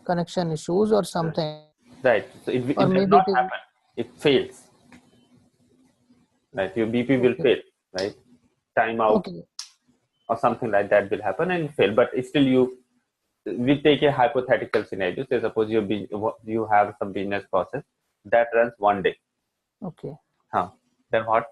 connection issues or something, right? So or it does maybe not it is happen. It fails. Right? Your BP will okay. fail. Right? Timeout Okay, or something like that will happen and fail. But still, we take a hypothetical scenario. Say suppose you have some business process that runs one day. okay. Then what?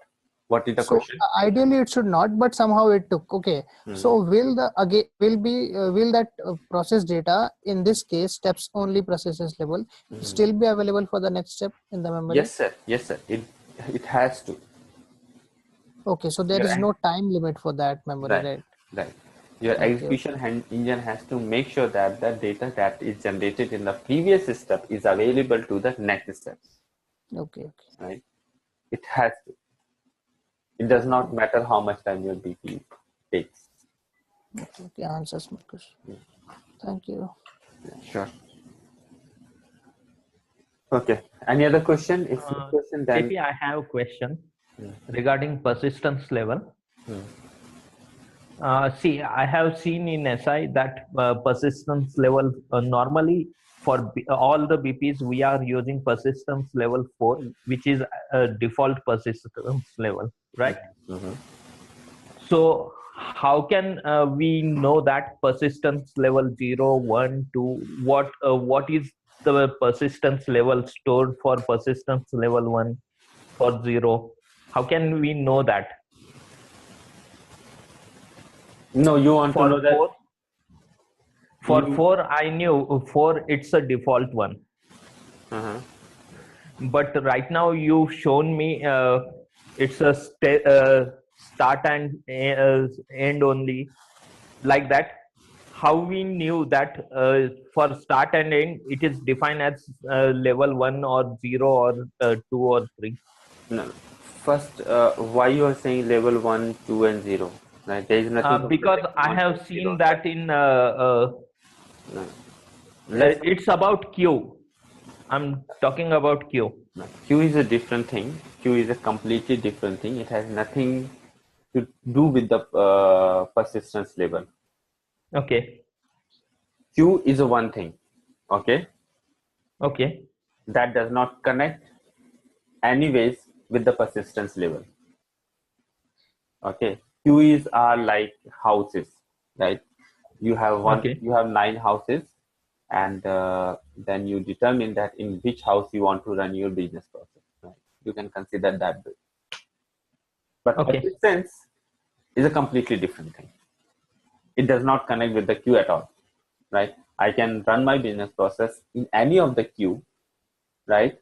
What is the So question? ideally it should not, but somehow it took. Okay. So will that process data in this case steps only persistence level still be available for the next step in the memory? Yes, sir. Yes, sir. It has to. Okay, so there is no time limit for that memory, Right. right? Right. Your Okay. execution engine has to make sure that the data that is generated in the previous step is available to the next step. Okay. Right. It has to. It does not matter how much time your BP takes. Okay. Answers my question. Thank you. Sure. Okay. Any other question? If no question, then JP, I have a question regarding persistence level. See, I have seen in SI that persistence level normally for all the BPs we are using persistence level 4, which is a default persistence level, right? So how can we know that persistence level 0, 1, 2, what is the persistence level stored for persistence level 1 for 0? How can we know that? no, you want to know that. For 4, I knew 4 it's a default one. But right now you've shown me it's a start and end only, like that. How we knew that for start and end it is defined as level 1 or 0 or 2 or 3? No. First, why you are saying level 1, 2, and 0? Right? There is nothing to Because select I 1, 2, have 0, seen that in it's about Q. I'm talking about Q. Q is a different thing. Q is a completely different thing. It has nothing to do with the persistence level. Okay. Q is a one thing. Okay. Okay. That does not connect anyways with the persistence level. Okay. Queues are like houses, right? You have Okay. you have 9 houses, and then you determine that in which house you want to run your business process. Right? You can consider that way. But Okay. persistence is a completely different thing. It does not connect with the queue at all, right? I can run my business process in any of the queue, right,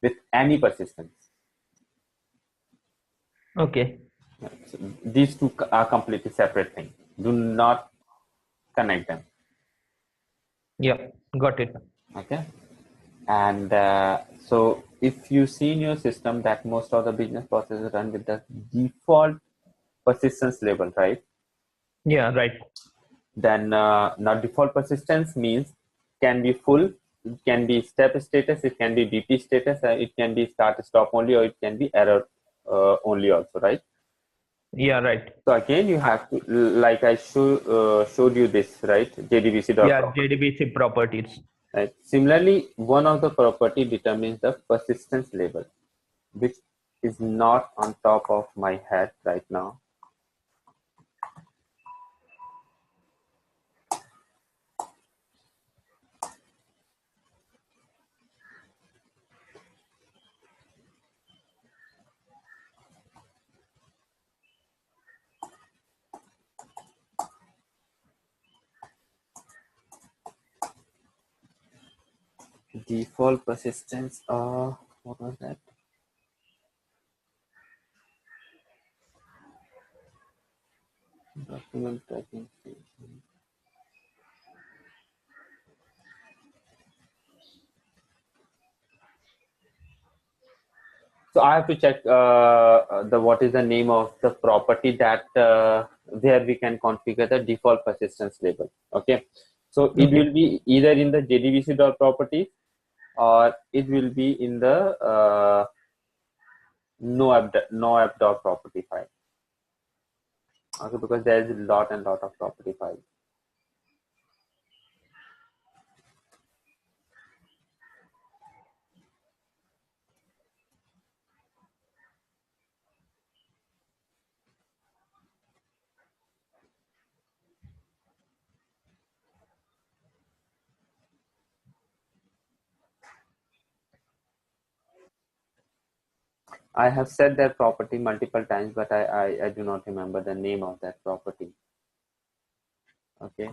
with any persistence. Okay. So these two are completely separate things. Do not connect them. Yeah, got it. Okay. And so if you see in your system that most of the business processes run with the default persistence level, right? Yeah, right. Then now default persistence means can be full, it can be step status, it can be BP status, it can be start stop only, or it can be error only also, right? Yeah, right. So again, you have to, like I showed you this, right? JDBC dot Yeah, property. JDBC properties. Right. Similarly, one of the property determines the persistence level, which is not on top of my head right now. Default persistence. What was that? Document tracking. So I have to check the what is the name of the property that there we can configure the default persistence label. Okay, so it will be either in the JDBC.properties or it will be in the no app.property file. Okay, because there is a lot and lot of property files. I have said that property multiple times, but I do not remember the name of that property. Okay.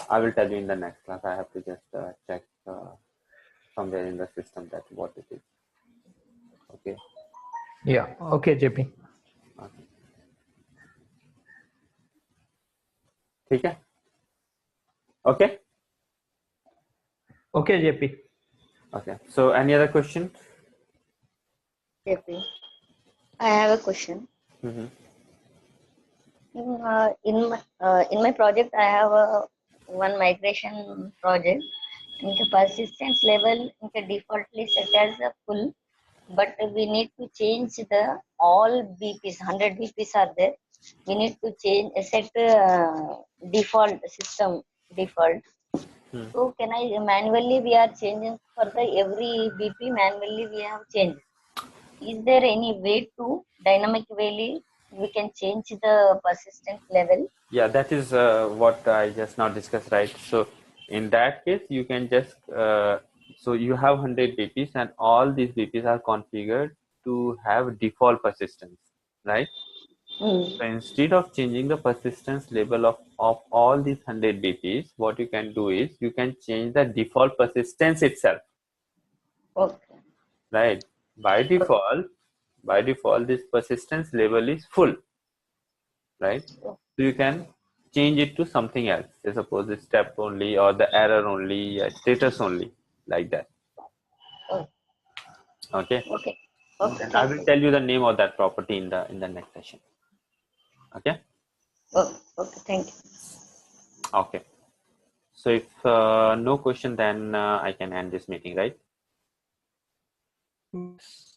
I will tell you in the next class. I have to just check somewhere in the system that what it is. Okay. Yeah. Okay, JP. Okay. ठीक है? Okay. Okay, JP. Okay. So any other question? JP, I have a question. Mm-hmm. In my project, I have one migration project. In the persistence level, in the defaultly set as a full, but we need to change the all BPs. 100 BPs are there. We need to change set default system default. So can I manually we are changing for the every BP manually we have changed. Is there any way to dynamically we can change the persistence level? Yeah, that is what I just now discussed, right? So in that case, you can just so you have 100 BPs and all these BPs are configured to have default persistence, right? So instead of changing the persistence level of all these 100 BPs, what you can do is you can change the default persistence itself. Okay. Right. By default, this persistence level is full. Right. So you can change it to something else. Say suppose the step only or the error only, status only, like that. Oh. Okay. Okay. Okay. And I will tell you the name of that property in the next session. Okay. Oh, okay. Thank you. Okay. So if no question, then I can end this meeting, right? Yes.